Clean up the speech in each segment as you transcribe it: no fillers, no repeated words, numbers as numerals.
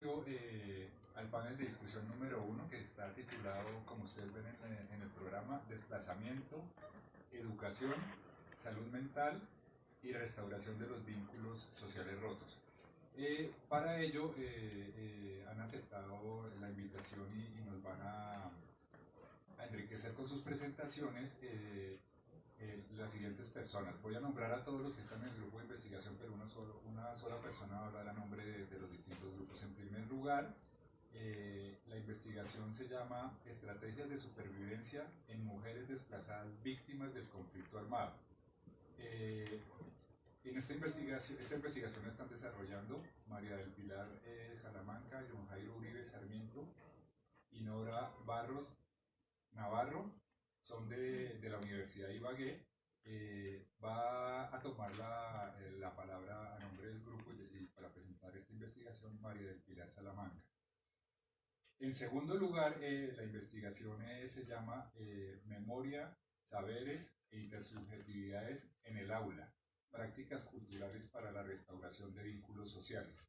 Al panel de discusión número 1 que está titulado, como ustedes ven en el programa, Desplazamiento, Educación, Salud Mental y Restauración de los Vínculos Sociales Rotos. Para ello han aceptado la invitación y nos van a enriquecer con sus presentaciones las siguientes personas. Voy a nombrar a todos los que están en el grupo de investigación, pero una sola persona va a hablar a nombre de los distintos grupos. En primer lugar, la investigación se llama Estrategias de Supervivencia en Mujeres Desplazadas Víctimas del Conflicto Armado. En esta investigación están desarrollando María del Pilar Salamanca, John Jairo Uribe Sarmiento y Nora Barros Navarro, son de la Universidad de Ibagué. Va a tomar la palabra a nombre del grupo y para presentar esta investigación María del Pilar Salamanca. En segundo lugar, la investigación se llama Memoria, Saberes e Intersubjetividades en el Aula, prácticas culturales para la restauración de vínculos sociales.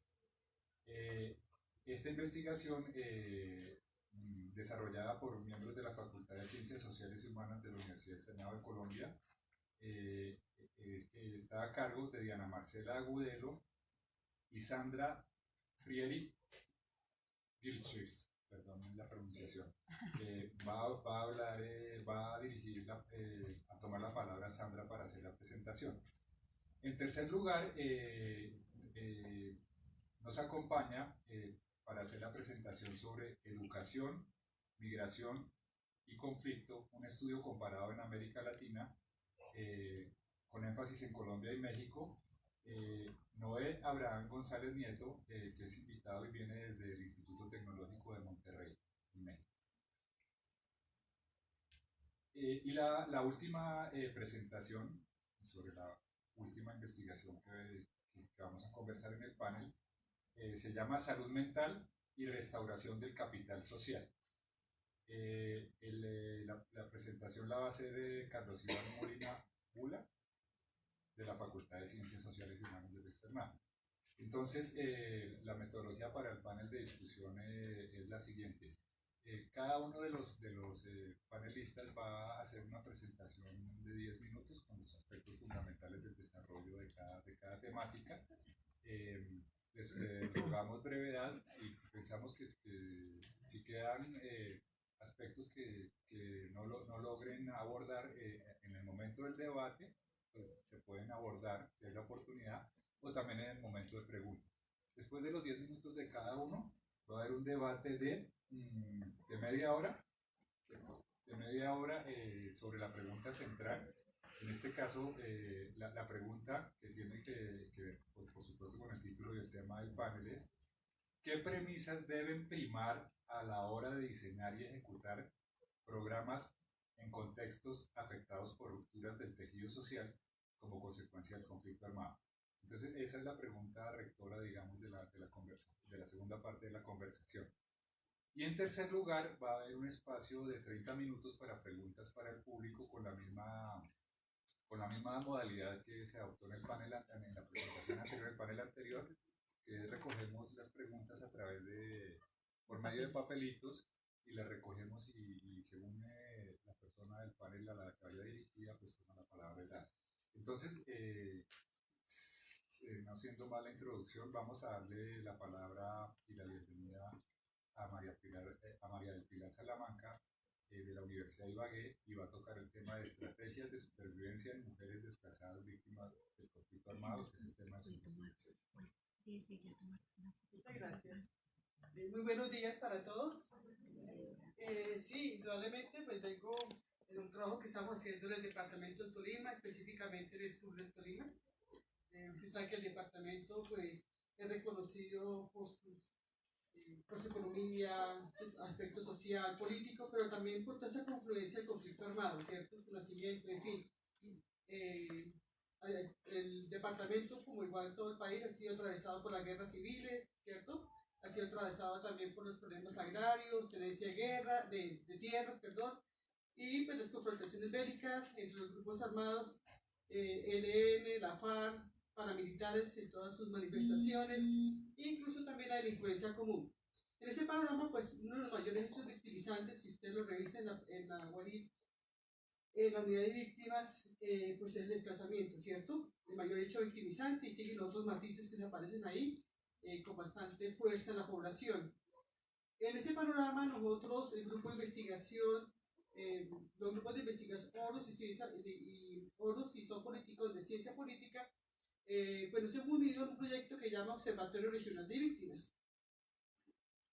Esta investigación, desarrollada por miembros de la Facultad de Ciencias Sociales y Humanas de la Universidad Externado de Colombia, está a cargo de Diana Marcela Agudelo y Sandra Frieri Vilches, perdón la pronunciación. Va a dirigir, a tomar la palabra Sandra para hacer la presentación. En tercer lugar, nos acompaña para hacer la presentación sobre educación, migración y conflicto, un estudio comparado en América Latina, con énfasis en Colombia y México. Noé Abraham González Nieto, que es invitado y viene desde el Instituto Tecnológico de Monterrey, en México. Y la última presentación sobre la última investigación que vamos a conversar en el panel se llama Salud Mental y Restauración del Capital Social. La presentación la va a hacer Carlos Iván Molina Bula, de la Facultad de Ciencias Sociales y Humanas del Externado. Entonces, la metodología para el panel de discusión es la siguiente. Cada uno de los panelistas va a hacer una presentación de 10 minutos con los aspectos fundamentales del desarrollo de cada temática. Les rogamos brevedad y pensamos que si quedan aspectos que no logren abordar en el momento del debate, pues se pueden abordar si hay la oportunidad, o también en el momento de preguntas. Después de los 10 minutos de cada uno, va a haber un debate de media hora, sobre la pregunta central. En este caso, la pregunta que tiene que ver, pues, por supuesto, con el título y el tema del panel es: ¿qué premisas deben primar a la hora de diseñar y ejecutar programas en contextos afectados por rupturas del tejido social como consecuencia del conflicto armado? Entonces, esa es la pregunta rectora, digamos, de la segunda parte de la conversación. Y en tercer lugar, va a haber un espacio de 30 minutos para preguntas para el público con la misma modalidad que se adoptó en la presentación anterior, el panel anterior, que recogemos las preguntas por medio de papelitos y las recogemos y según la persona del panel a la que vaya dirigida, pues toma la palabra y la hace. Entonces, no siendo más la introducción, vamos a darle la palabra y la bienvenida a María del Pilar Salamanca, de la Universidad de Ibagué, y va a tocar el tema de estrategias de supervivencia en mujeres desplazadas víctimas del conflicto armado, que es el tema de su investigación. Muchas gracias. Muy buenos días para todos. Sí, indudablemente pues vengo en un trabajo que estamos haciendo en el departamento de Tolima, específicamente en el sur de Tolima. Usted sabe que el departamento pues es reconocido por su economía, su aspecto social, político, pero también por toda esa confluencia del conflicto armado, ¿cierto? Su nacimiento, en fin. El departamento, como igual todo el país, ha sido atravesado por las guerras civiles, ¿cierto? Ha sido atravesado también por los problemas agrarios, tenencia de tierras, perdón, y pues las confrontaciones bélicas entre los grupos armados, ELN, la FARC, paramilitares en todas sus manifestaciones, e incluso también la delincuencia común. En ese panorama, pues uno de los mayores hechos victimizantes, si ustedes lo revisan en la UARI, en la unidad de víctimas, pues es el desplazamiento, ¿cierto? El mayor hecho victimizante, y siguen otros matices que se aparecen ahí con bastante fuerza en la población. En ese panorama, nosotros, el grupo de investigación, los grupos de investigación OROS y son políticos de ciencia política, pues nos hemos unido en un proyecto que llama Observatorio Regional de Víctimas.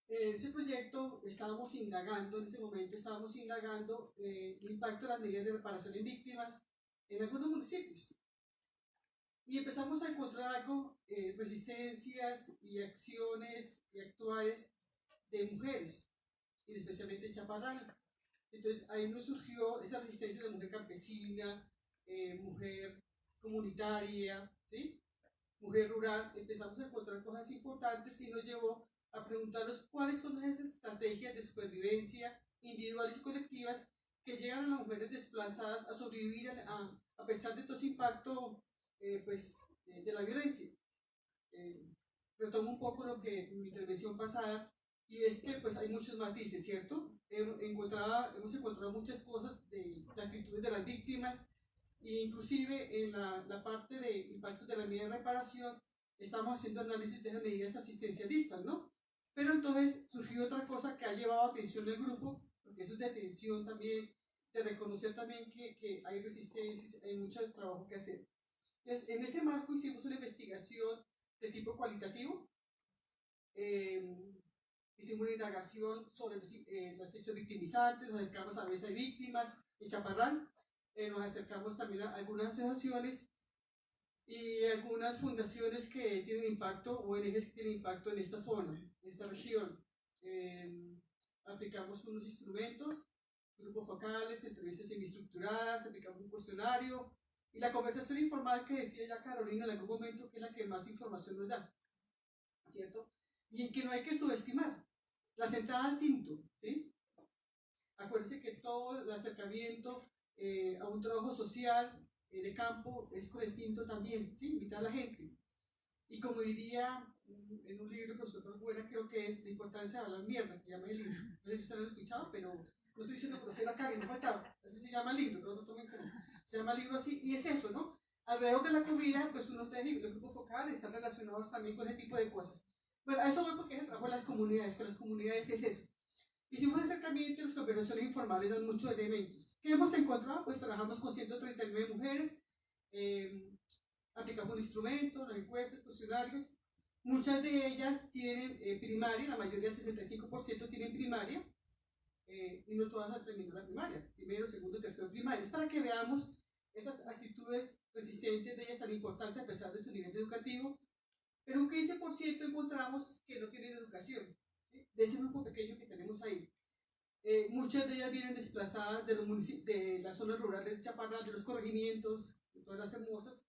En ese proyecto estábamos indagando, en ese momento estábamos indagando el impacto de las medidas de reparación en víctimas en algunos municipios. Y empezamos a encontrar algo, resistencias y acciones y actuales de mujeres, y especialmente en Chaparral. Entonces ahí nos surgió esa resistencia de mujer campesina, mujer comunitaria, ¿sí? Mujer rural. Empezamos a encontrar cosas importantes y nos llevó a preguntarnos cuáles son esas estrategias de supervivencia individuales y colectivas que llegan a las mujeres desplazadas a sobrevivir a pesar de todo ese impacto de la violencia. Retomo un poco lo que en mi intervención pasada, y es que pues hay muchos matices, ¿cierto? Hemos encontrado muchas cosas de actitudes de las víctimas, e inclusive en la parte de impactos de la medida de reparación estamos haciendo análisis de las medidas asistencialistas, ¿no? Pero entonces surgió otra cosa que ha llevado atención del grupo, porque eso es de atención también, de reconocer también que hay resistencias, hay mucho trabajo que hacer. Entonces, en ese marco hicimos una investigación de tipo cualitativo, hicimos una indagación sobre los hechos victimizantes, nos acercamos a mesa de víctimas en Chaparral, nos acercamos también a algunas asociaciones y algunas fundaciones que tienen impacto, ONGs que tienen impacto en esta zona, en esta región. Aplicamos unos instrumentos, grupos focales, entrevistas semiestructuradas, aplicamos un cuestionario y la conversación informal que decía ya Carolina en algún momento, que es la que más información nos da, ¿cierto? Y en que no hay que subestimar la sentada al tinto, ¿sí? Acuérdense que todo el acercamiento a un trabajo social de campo es con el tinto también, ¿sí? Invitar a la gente. Y como diría en un libro, profesor Buena, creo que es la importancia de hablar mierda, que llama el libro. No sé si ustedes lo han escuchado, pero no estoy diciendo por ser acá, que no faltaba. Así se llama el libro, no lo tomen como. Se llama el libro así, y es eso, ¿no? Alrededor de la comida, pues uno teje, los grupos focales están relacionados también con ese tipo de cosas. Bueno, a eso voy porque es el trabajo de las comunidades, que las comunidades es eso. Hicimos acercamiento y las conversaciones informales dan muchos elementos. ¿Qué hemos encontrado? Pues trabajamos con 139 mujeres, aplicamos un instrumento, las encuestas, cuestionarios. Muchas de ellas tienen primaria, la mayoría, 65% tienen primaria, y no todas han terminado la primaria, primero, segundo, tercero, primaria. Es para que veamos esas actitudes resistentes de ellas tan importantes a pesar de su nivel educativo. Pero un 15% encontramos que no tienen educación, ¿sí? De ese grupo pequeño que tenemos ahí. Muchas de ellas vienen desplazadas de, de las zonas rurales de Chaparral, de los corregimientos, de todas las hermosas,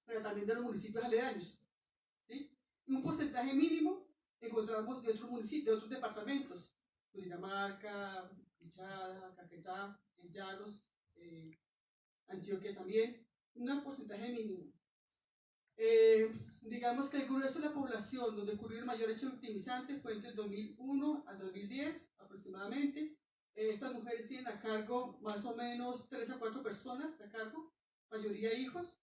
pero también de los municipios aledaños, ¿sí? Y un porcentaje mínimo encontramos de otros municipios, de otros departamentos, Cundinamarca, Pichada, Caquetá, Llanos, Antioquia también, un porcentaje mínimo. Digamos que el grueso de la población donde ocurrió el mayor hecho victimizante fue entre el 2001 al 2010 aproximadamente. Estas mujeres tienen a cargo más o menos 3 a 4 personas a cargo, mayoría hijos.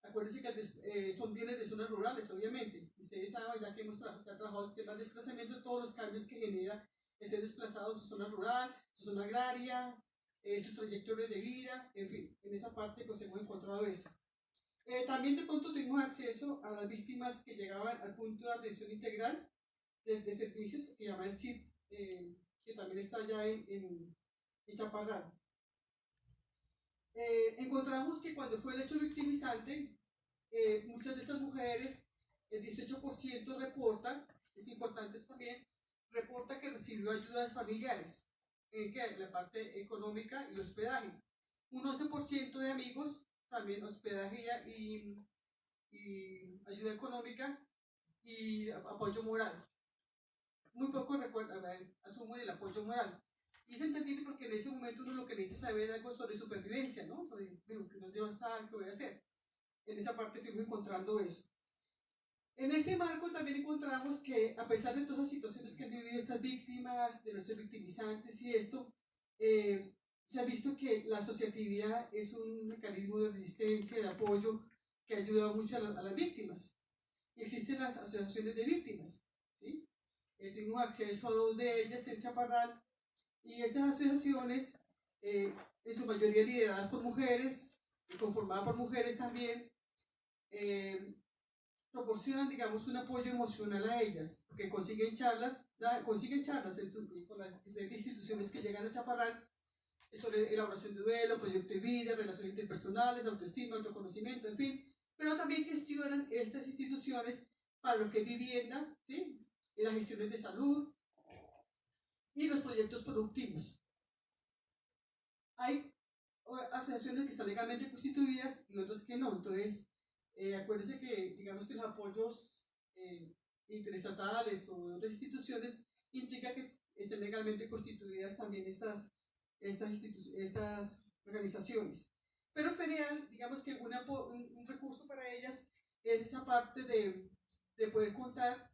Acuérdense que son bienes de zonas rurales, obviamente. Ustedes saben, ya que se ha trabajado el desplazamiento de todos los cambios que genera el ser desplazado en su zona rural, su zona agraria, sus trayectorias de vida, en fin, en esa parte pues hemos encontrado eso. También de pronto tuvimos acceso a las víctimas que llegaban al punto de atención integral de servicios que llama el CIP, que también está allá en Chaparral. Encontramos que cuando fue el hecho victimizante, muchas de estas mujeres, el 18% reporta, es importante también, reporta que recibió ayudas familiares, en la parte económica y hospedaje. Un 11% de amigos, también hospedaje y ayuda económica y apoyo moral. Muy poco asumen el apoyo moral. Y es entendible porque en ese momento uno lo que necesita saber es algo sobre supervivencia, ¿no? Sobre, bueno, que no debo estar, ¿qué voy a hacer? en esa parte fuimos encontrando eso. En este marco también encontramos que a pesar de todas las situaciones que han vivido estas víctimas, de los hechos victimizantes y esto, se ha visto que la asociatividad es un mecanismo de resistencia, de apoyo, que ha ayudado mucho a las víctimas. Y existen las asociaciones de víctimas, ¿sí? Tuvimos acceso a 2 de ellas en Chaparral, y estas asociaciones, en su mayoría lideradas por mujeres, conformadas por mujeres también, proporcionan, digamos, un apoyo emocional a ellas, que consiguen charlas con las diferentes instituciones que llegan a Chaparral sobre elaboración de duelo, proyecto de vida, relaciones interpersonales, autoestima, autoconocimiento, en fin, pero también gestionan estas instituciones para lo que es vivienda, ¿sí? Y las gestiones de salud y los proyectos productivos. Hay asociaciones que están legalmente constituidas y otras que no, entonces acuérdense que, digamos que los apoyos interestatales o de otras instituciones implica que estén legalmente constituidas también estas organizaciones. Pero FENEAL, digamos que un recurso para ellas es esa parte de poder contar,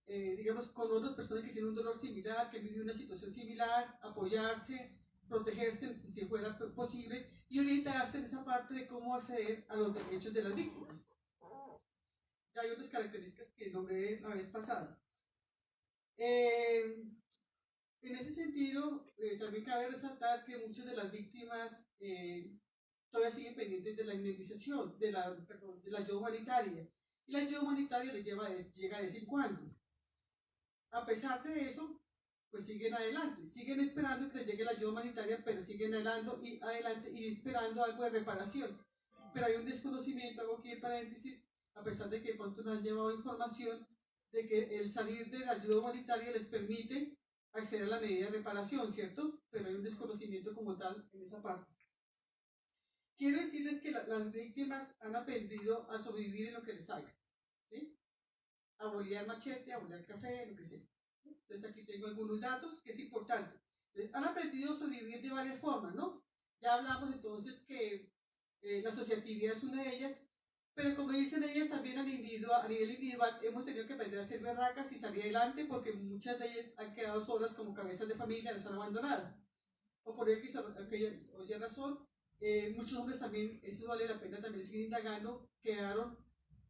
digamos, con otras personas que tienen un dolor similar, que viven una situación similar, apoyarse, protegerse si fuera posible y orientarse en esa parte de cómo acceder a los derechos de las víctimas. Ya hay otras características que nombré la vez pasada. En ese sentido, también cabe resaltar que muchas de las víctimas todavía siguen pendientes de la indemnización, de la ayuda humanitaria. Y la ayuda humanitaria les llega de vez en cuando. A pesar de eso, pues siguen adelante, siguen esperando que les llegue la ayuda humanitaria, pero siguen adelante y esperando algo de reparación. Pero hay un desconocimiento, hago aquí en paréntesis, a pesar de que de pronto nos han llevado información de que el salir de la ayuda humanitaria les permite acceder a la medida de reparación, ¿cierto? Pero hay un desconocimiento como tal en esa parte. Quiero decirles que las víctimas han aprendido a sobrevivir en lo que les salga, ¿sí? A bolear machete, a bolear café, lo que sea. Entonces aquí tengo algunos datos que es importante. Entonces, han aprendido a sobrevivir de varias formas, ¿no? Ya hablamos entonces que la asociatividad es una de ellas, pero como dicen ellas también a nivel individual hemos tenido que aprender a ser berracas y salir adelante porque muchas de ellas han quedado solas como cabezas de familia, las han abandonado. O por X o Y razón, muchos hombres también, eso vale la pena también seguir indagando, quedaron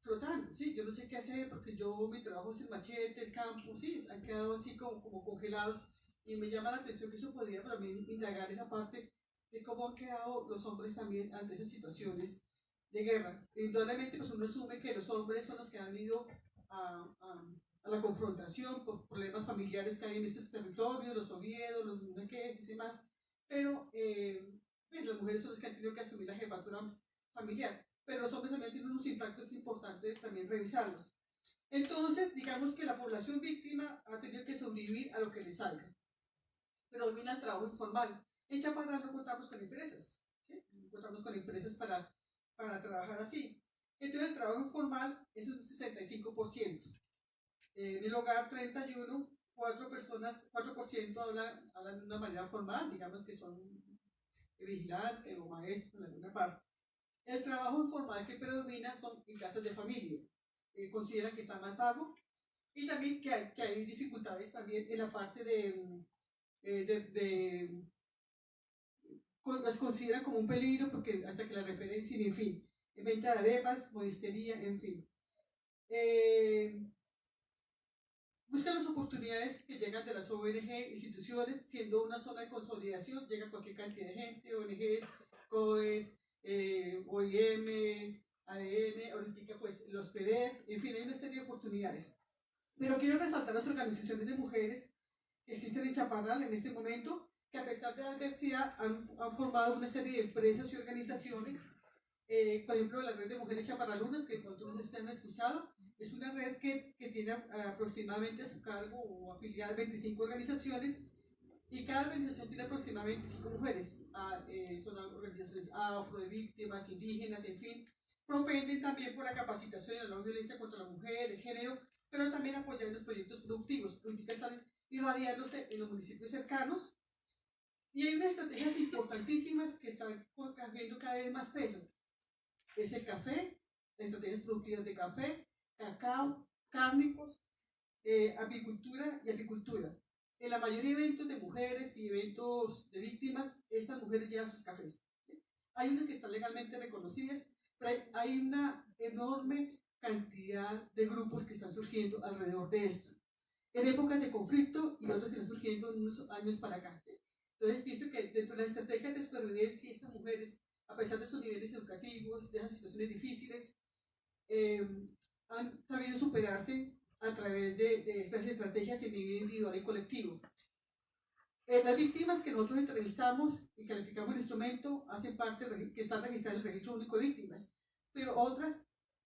flotando, ¿sí? Yo no sé qué hacer porque mi trabajo es el machete, el campo, ¿sí? Han quedado así como congelados y me llama la atención que eso podría también indagar esa parte de cómo han quedado los hombres también ante esas situaciones de guerra. Indudablemente, pues uno asume que los hombres son los que han ido a la confrontación por problemas familiares que hay en estos territorios, los Oviedos, los Muneques y demás, pero pues las mujeres son las que han tenido que asumir la jefatura familiar, pero los hombres también tienen unos impactos importantes también revisarlos. Entonces, digamos que la población víctima ha tenido que sobrevivir a lo que le salga, pero domina el trabajo informal. En Chaparral no contamos con empresas, ¿sí? No contamos con empresas para trabajar así. Entonces el trabajo informal es un 65%. En el hogar 31, 4% hablan de una manera formal, digamos que son vigilantes o maestros en alguna parte. El trabajo informal que predomina son en casas de familia. Consideran que está mal pago y también que hay dificultades también en la parte las consideran como un peligro porque hasta que la referencien, en fin, en venta de arepas, modistería, en fin. Buscan las oportunidades que llegan de las ONG, instituciones, siendo una zona de consolidación, llega cualquier cantidad de gente, ONGs, COES, OIM, ADN, ahorita pues los PEDER, en fin, hay una serie de oportunidades. Pero quiero resaltar las organizaciones de mujeres que existen en Chaparral en este momento, que a pesar de la adversidad han formado una serie de empresas y organizaciones. Por ejemplo, la red de mujeres chaparralunas, que todos ustedes han escuchado, es una red que tiene aproximadamente a su cargo o afiliadas 25 organizaciones y cada organización tiene aproximadamente 5 mujeres. Son organizaciones afro, de víctimas, indígenas, en fin. Propenden también por la capacitación en la no violencia contra la mujer, el género, pero también apoyando los proyectos productivos. Políticas están irradiándose en los municipios cercanos. Y hay unas estrategias importantísimas que están cogiendo cada vez más peso. Es el café, estrategias productivas de café, cacao, cárnicos, apicultura y apicultura. En la mayoría de eventos de mujeres y eventos de víctimas, estas mujeres llevan sus cafés. Hay unas que están legalmente reconocidas, pero hay una enorme cantidad de grupos que están surgiendo alrededor de esto, en épocas de conflicto y otros que están surgiendo en unos años para acá. Entonces, pienso que dentro de las estrategias de supervivencia, estas mujeres, a pesar de sus niveles educativos, de esas situaciones difíciles, han sabido superarse a través de estas estrategias en nivel individual y colectivo. Las víctimas que nosotros entrevistamos y calificamos el instrumento hacen parte que están registradas en el Registro Único de Víctimas, pero otras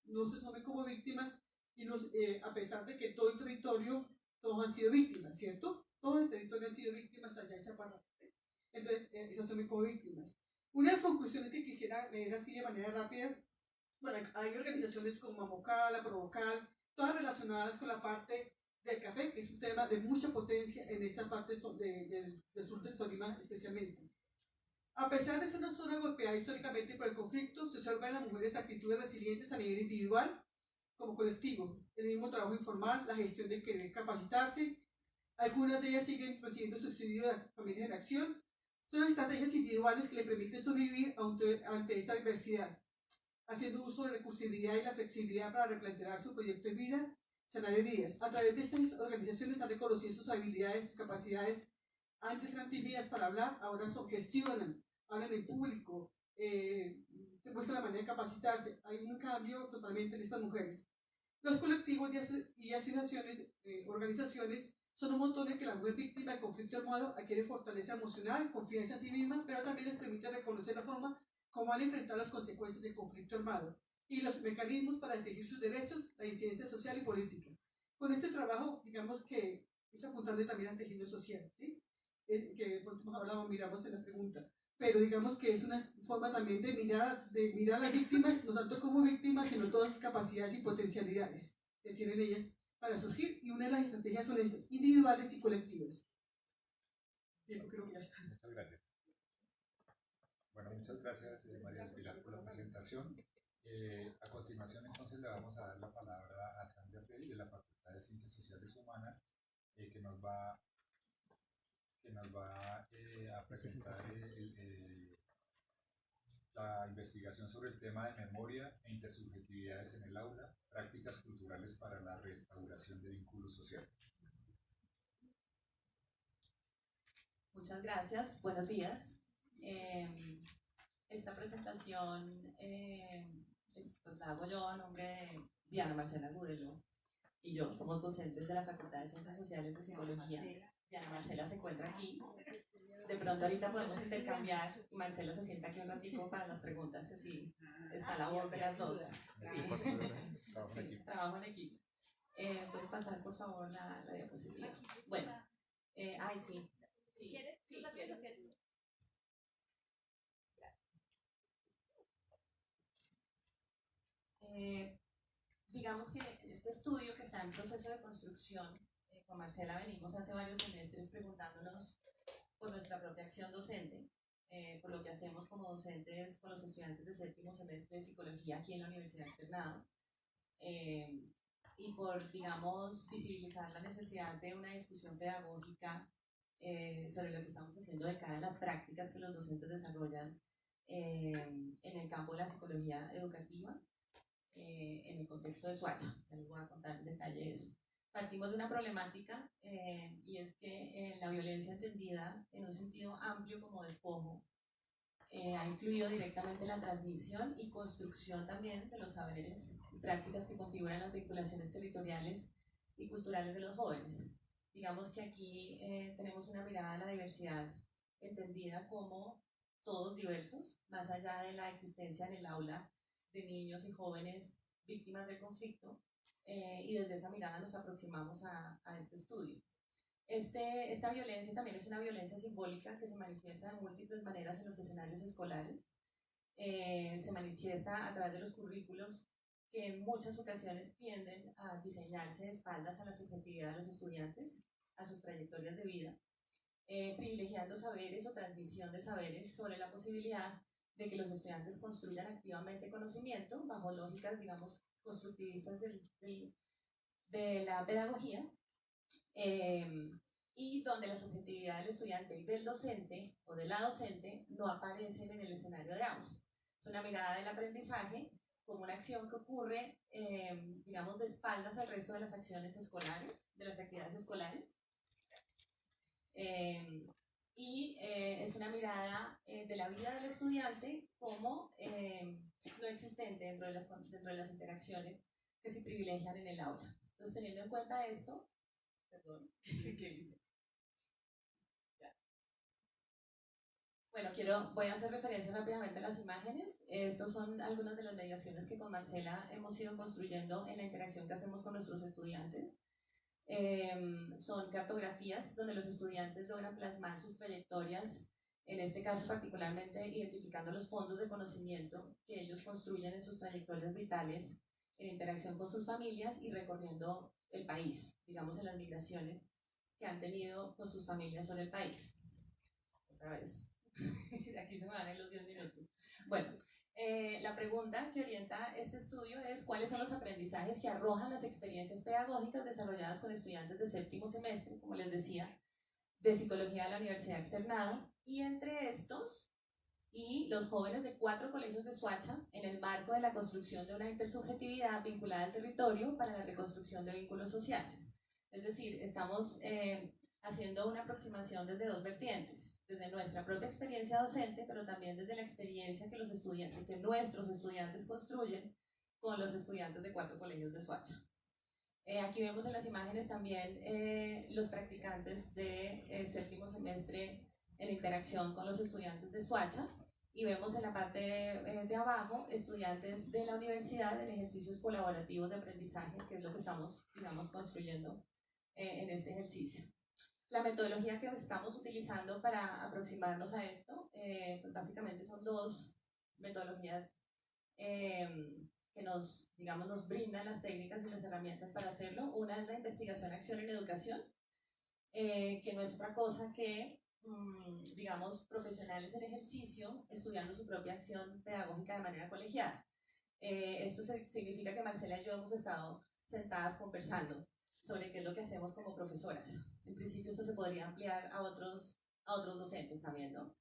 no se asumen como víctimas y a pesar de que todo el territorio, todos han sido víctimas, ¿cierto? Todo el territorio han sido víctimas allá en Chaparral. Entonces, se asumen como víctimas. Una de las conclusiones que quisiera leer así de manera rápida, bueno, hay organizaciones como Mamocal, Provocal, todas relacionadas con la parte del café, que es un tema de mucha potencia en esta parte del sur del Tolima especialmente. A pesar de ser una zona golpeada históricamente por el conflicto, se observan en las mujeres actitudes resilientes a nivel individual como colectivo, el mismo trabajo informal, la gestión de querer capacitarse. Algunas de ellas siguen recibiendo subsidio de Familias en Acción. Son estrategias individuales que le permiten sobrevivir ante esta adversidad, haciendo uso de la recursividad y la flexibilidad para replantear su proyecto de vida, sanar heridas. A través de estas organizaciones han reconocido sus habilidades, sus capacidades. Antes eran tímidas para hablar, ahora gestionan, hablan en público, se busca la manera de capacitarse. Hay un cambio totalmente en estas mujeres. Los colectivos y asociaciones, organizaciones, son un motor en que la mujer víctima de conflicto armado adquiere fortaleza emocional, confianza en sí misma, pero también les permite reconocer la forma cómo van a enfrentar las consecuencias del conflicto armado y los mecanismos para exigir sus derechos, la incidencia social y política. Con este trabajo, digamos que es apuntando también al tejido social, ¿sí? Que miramos en la pregunta, pero digamos que es una forma también de mirar a las víctimas, no tanto como víctimas, sino todas sus capacidades y potencialidades que tienen ellas para surgir, y una de las estrategias son estas, individuales y colectivas. Yo creo que ya está. Muchas gracias. Bueno, muchas gracias María del Pilar por la presentación. A continuación entonces le vamos a dar la palabra a Sandra Freddy de la Facultad de Ciencias Sociales Humanas, que nos va a presentar la investigación sobre el tema de memoria e intersubjetividades en el aula, prácticas culturales para la restauración de vínculos sociales. Muchas gracias, buenos días. Esta presentación la hago yo a nombre de Diana Marcela Gudelo y yo, somos docentes de la Facultad de Ciencias Sociales de Psicología. Diana Marcela se encuentra aquí. De pronto ahorita podemos intercambiar y Marcela se sienta aquí un ratico para las preguntas, así está la voz de las dos. Sí, trabajo en equipo. ¿Puedes pasar por favor la diapositiva? Bueno, sí. Quiero. Digamos que este estudio que está en proceso de construcción, con Marcela venimos hace varios semestres preguntándonos por nuestra propia acción docente, por lo que hacemos como docentes con los estudiantes de séptimo semestre de psicología aquí en la Universidad Externado, y por, digamos, visibilizar la necesidad de una discusión pedagógica sobre lo que estamos haciendo de cara a las prácticas que los docentes desarrollan en el campo de la psicología educativa, en el contexto de Soacha. Ya les voy a contar en detalle eso. Partimos de una problemática y es que la violencia entendida en un sentido amplio como despojo ha influido directamente en la transmisión y construcción también de los saberes y prácticas que configuran las vinculaciones territoriales y culturales de los jóvenes. Digamos que aquí tenemos una mirada a la diversidad entendida como todos diversos, más allá de la existencia en el aula de niños y jóvenes víctimas del conflicto, y desde esa mirada nos aproximamos a este estudio. Esta violencia también es una violencia simbólica que se manifiesta de múltiples maneras en los escenarios escolares. Se manifiesta a través de los currículos que en muchas ocasiones tienden a diseñarse de espaldas a la subjetividad de los estudiantes, a sus trayectorias de vida, privilegiando saberes o transmisión de saberes sobre la posibilidad de que los estudiantes construyan activamente conocimiento bajo lógicas, digamos, constructivistas de la pedagogía, y donde la subjetividad del estudiante y del docente o de la docente no aparecen en el escenario de ambos. Es una mirada del aprendizaje como una acción que ocurre, digamos, de espaldas al resto de las acciones escolares, de las actividades escolares. Es una mirada de la vida del estudiante como no existente dentro de las interacciones que se privilegian en el aula. Entonces, teniendo en cuenta esto, perdón, bueno, voy a hacer referencia rápidamente a las imágenes. Estos son algunas de las mediaciones que con Marcela hemos ido construyendo en la interacción que hacemos con nuestros estudiantes. Son cartografías donde los estudiantes logran plasmar sus trayectorias, en este caso particularmente identificando los fondos de conocimiento que ellos construyen en sus trayectorias vitales en interacción con sus familias y recorriendo el país, digamos en las migraciones que han tenido con sus familias sobre el país. Otra vez. Aquí se me van en los 10 minutos. Bueno, la pregunta que orienta este estudio es cuáles son los aprendizajes que arrojan las experiencias pedagógicas desarrolladas con estudiantes de séptimo semestre, como les decía, de psicología de la Universidad Externado, y entre estos y los jóvenes de 4 colegios de Soacha en el marco de la construcción de una intersubjetividad vinculada al territorio para la reconstrucción de vínculos sociales. Es decir, estamos haciendo una aproximación desde 2 vertientes, desde nuestra propia experiencia docente, pero también desde la experiencia que nuestros estudiantes construyen con los estudiantes de 4 colegios de Soacha. Aquí vemos en las imágenes también los practicantes de séptimo semestre en interacción con los estudiantes de Soacha, y vemos en la parte de abajo estudiantes de la universidad en ejercicios colaborativos de aprendizaje, que es lo que estamos, digamos, construyendo en este ejercicio. La metodología que estamos utilizando para aproximarnos a esto, pues básicamente son 2 metodologías que nos brindan las técnicas y las herramientas para hacerlo. Una es la investigación-acción en educación, que no es otra cosa que, digamos, profesionales en ejercicio estudiando su propia acción pedagógica de manera colegiada. Esto significa que Marcela y yo hemos estado sentadas conversando sobre qué es lo que hacemos como profesoras. En principio esto se podría ampliar a otros docentes también, ¿no?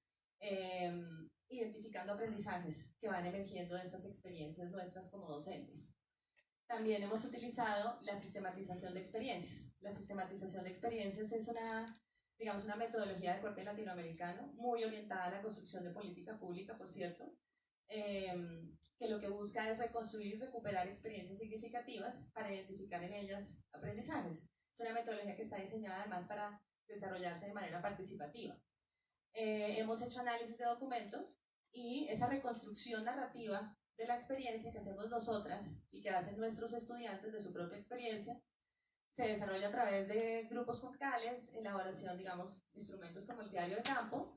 Identificando aprendizajes que van emergiendo de estas experiencias nuestras como docentes. También hemos utilizado la sistematización de experiencias. La sistematización de experiencias es una metodología de corte latinoamericano, muy orientada a la construcción de política pública, por cierto, que lo que busca es reconstruir y recuperar experiencias significativas para identificar en ellas aprendizajes. Es una metodología que está diseñada además para desarrollarse de manera participativa. Hemos hecho análisis de documentos y esa reconstrucción narrativa de la experiencia que hacemos nosotras y que hacen nuestros estudiantes de su propia experiencia se desarrolla a través de grupos focales, elaboración, digamos, instrumentos como el diario de campo,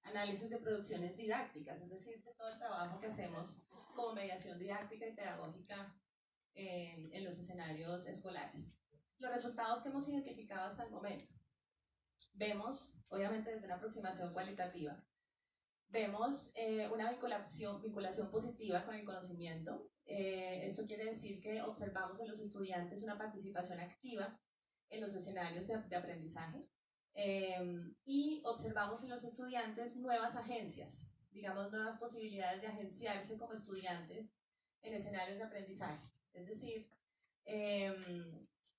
análisis de producciones didácticas, es decir, de todo el trabajo que hacemos como mediación didáctica y pedagógica en los escenarios escolares. Los resultados que hemos identificado hasta el momento. Vemos, obviamente desde una aproximación cualitativa, vemos una vinculación positiva con el conocimiento. Esto quiere decir que observamos en los estudiantes una participación activa en los escenarios de aprendizaje, y observamos en los estudiantes nuevas agencias, digamos nuevas posibilidades de agenciarse como estudiantes en escenarios de aprendizaje. Es decir,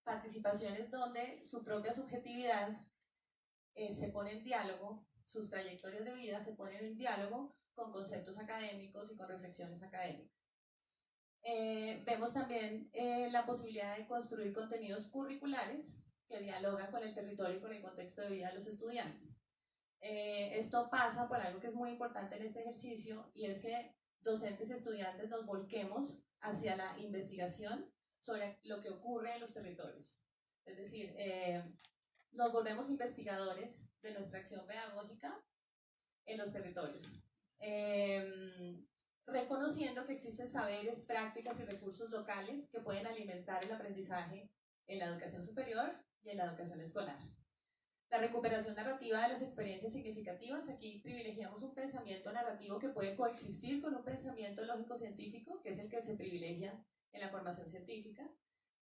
participaciones donde su propia subjetividad se pone en diálogo, sus trayectorias de vida se ponen en diálogo con conceptos académicos y con reflexiones académicas. Vemos también la posibilidad de construir contenidos curriculares que dialogan con el territorio y con el contexto de vida de los estudiantes. Esto pasa por algo que es muy importante en este ejercicio, y es que docentes y estudiantes nos volquemos hacia la investigación sobre lo que ocurre en los territorios. Es decir, nos volvemos investigadores de nuestra acción pedagógica en los territorios, reconociendo que existen saberes, prácticas y recursos locales que pueden alimentar el aprendizaje en la educación superior y en la educación escolar. La recuperación narrativa de las experiencias significativas. Aquí privilegiamos un pensamiento narrativo que puede coexistir con un pensamiento lógico-científico, que es el que se privilegia en la formación científica.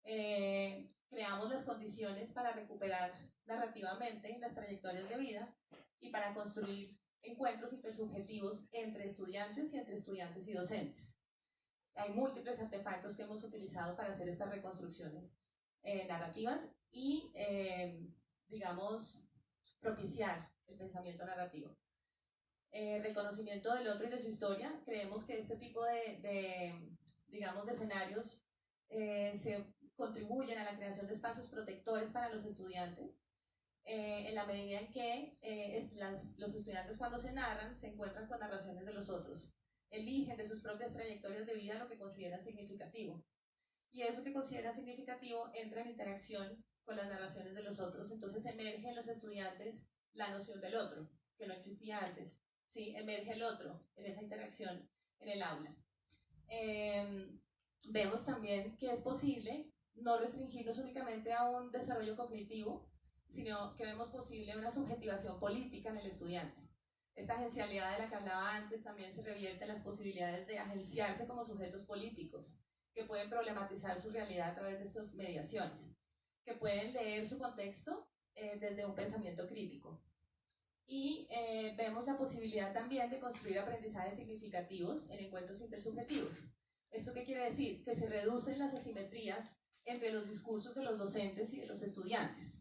Creamos las condiciones para recuperar narrativamente las trayectorias de vida y para construir encuentros intersubjetivos entre estudiantes y docentes. Hay múltiples artefactos que hemos utilizado para hacer estas reconstrucciones narrativas y, digamos, propiciar el pensamiento narrativo. Reconocimiento del otro y de su historia. Creemos que este tipo digamos, de escenarios se contribuyen a la creación de espacios protectores para los estudiantes, en la medida en que los estudiantes, cuando se narran, se encuentran con narraciones de los otros, eligen de sus propias trayectorias de vida lo que consideran significativo, y eso que consideran significativo entra en interacción con las narraciones de los otros. Entonces emerge en los estudiantes la noción del otro, que no existía antes, ¿sí? Emerge el otro en esa interacción en el aula. Vemos también que es posible no restringirnos únicamente a un desarrollo cognitivo, sino que vemos posible una subjetivación política en el estudiante. Esta agencialidad de la que hablaba antes también se revierte en las posibilidades de agenciarse como sujetos políticos, que pueden problematizar su realidad a través de estas mediaciones, que pueden leer su contexto desde un pensamiento crítico. Y vemos la posibilidad también de construir aprendizajes significativos en encuentros intersubjetivos. ¿Esto qué quiere decir? Que se reducen las asimetrías entre los discursos de los docentes y de los estudiantes.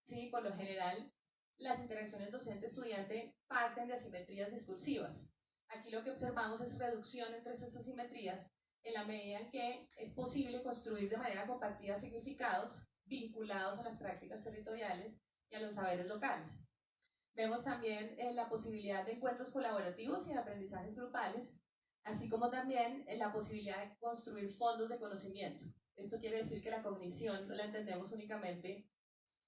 ¿Sí? Por lo general, las interacciones docente-estudiante parten de asimetrías discursivas. Aquí lo que observamos es reducción entre esas asimetrías en la medida en que es posible construir de manera compartida significados vinculados a las prácticas territoriales y a los saberes locales. Vemos también la posibilidad de encuentros colaborativos y de aprendizajes grupales, así como también la posibilidad de construir fondos de conocimiento. Esto quiere decir que la cognición no la entendemos únicamente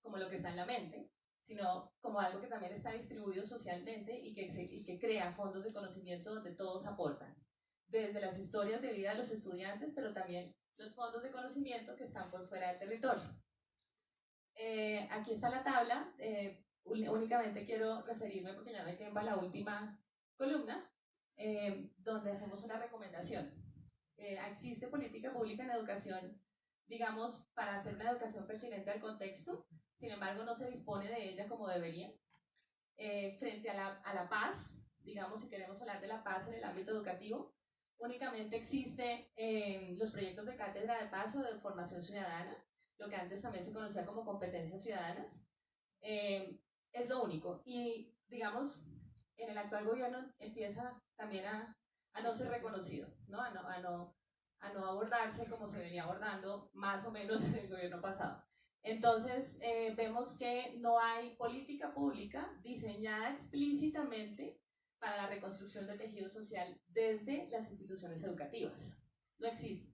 como lo que está en la mente, sino como algo que también está distribuido socialmente y que crea fondos de conocimiento donde todos aportan, desde las historias de vida de los estudiantes, pero también los fondos de conocimiento que están por fuera del territorio. Aquí está la tabla. Únicamente quiero referirme, porque ya me quedo en la última columna, donde hacemos una recomendación. Existe política pública en educación, digamos, para hacer una educación pertinente al contexto, sin embargo no se dispone de ella como debería. Frente a la paz, digamos, si queremos hablar de la paz en el ámbito educativo, únicamente existe los proyectos de cátedra de paz o de formación ciudadana, lo que antes también se conocía como competencias ciudadanas. Es lo único. Y, digamos, en el actual gobierno empieza también a no ser reconocido, ¿no? A no abordarse como se venía abordando más o menos en el gobierno pasado. Entonces, vemos que no hay política pública diseñada explícitamente para la reconstrucción del tejido social desde las instituciones educativas. No existe.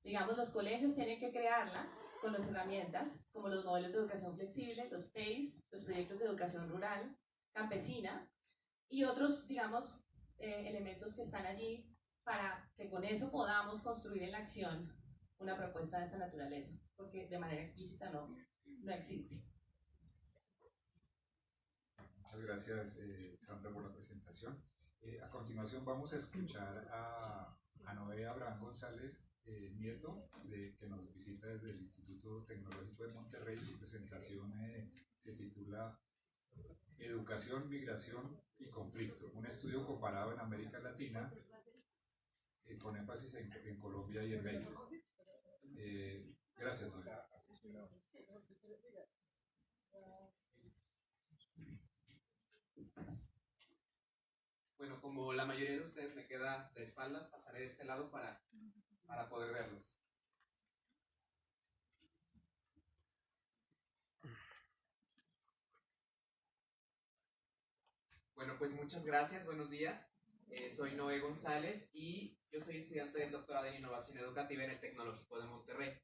Digamos, los colegios tienen que crearla con las herramientas como los modelos de educación flexible, los PACE, los proyectos de educación rural, campesina y otros, digamos, elementos que están allí para que con eso podamos construir en la acción una propuesta de esta naturaleza, porque de manera explícita no existe. Muchas gracias, Sandra, por la presentación. A continuación vamos a escuchar a Noé Abraham González, nieto, que nos visita desde el Instituto Tecnológico de Monterrey. Su presentación se titula Educación, Migración y Conflicto, un estudio comparado en América Latina, con énfasis en Colombia y en México. Gracias, Noé. Bueno, como la mayoría de ustedes me queda de espaldas, pasaré de este lado para poder verlos. Bueno, pues muchas gracias, buenos días. Soy Noé González y yo soy estudiante del doctorado en Innovación Educativa en el Tecnológico de Monterrey.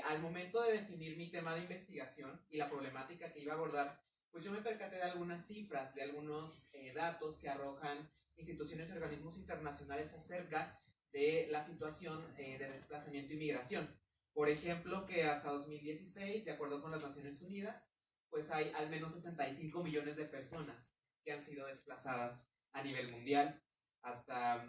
Al momento de definir mi tema de investigación y la problemática que iba a abordar, pues yo me percaté de algunas cifras, de algunos datos que arrojan instituciones y organismos internacionales acerca de la situación de desplazamiento y migración. Por ejemplo, que hasta 2016, de acuerdo con las Naciones Unidas, pues hay al menos 65 millones de personas que han sido desplazadas a nivel mundial. Hasta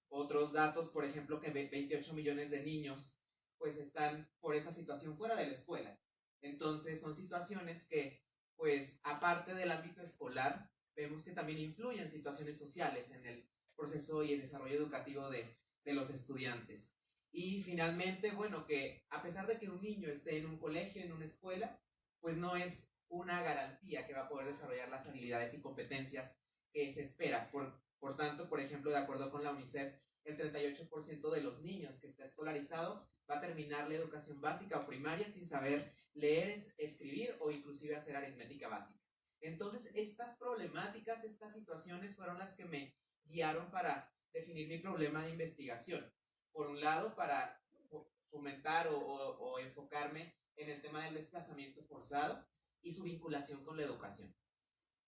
otros datos, por ejemplo, que 28 millones de niños pues están por esta situación fuera de la escuela. Entonces son situaciones que, pues aparte del ámbito escolar, vemos que también influyen situaciones sociales en el proceso y el desarrollo educativo de los estudiantes. Y finalmente, bueno, que a pesar de que un niño esté en un colegio, en una escuela, pues no es una garantía que va a poder desarrollar las habilidades y competencias que se espera. Por tanto, por ejemplo, de acuerdo con la UNICEF, el 38% de los niños que está escolarizado va a terminar la educación básica o primaria sin saber leer, escribir o inclusive hacer aritmética básica. Entonces, estas problemáticas, estas situaciones fueron las que me guiaron para definir mi problema de investigación. Por un lado, para fomentar o enfocarme en el tema del desplazamiento forzado y su vinculación con la educación.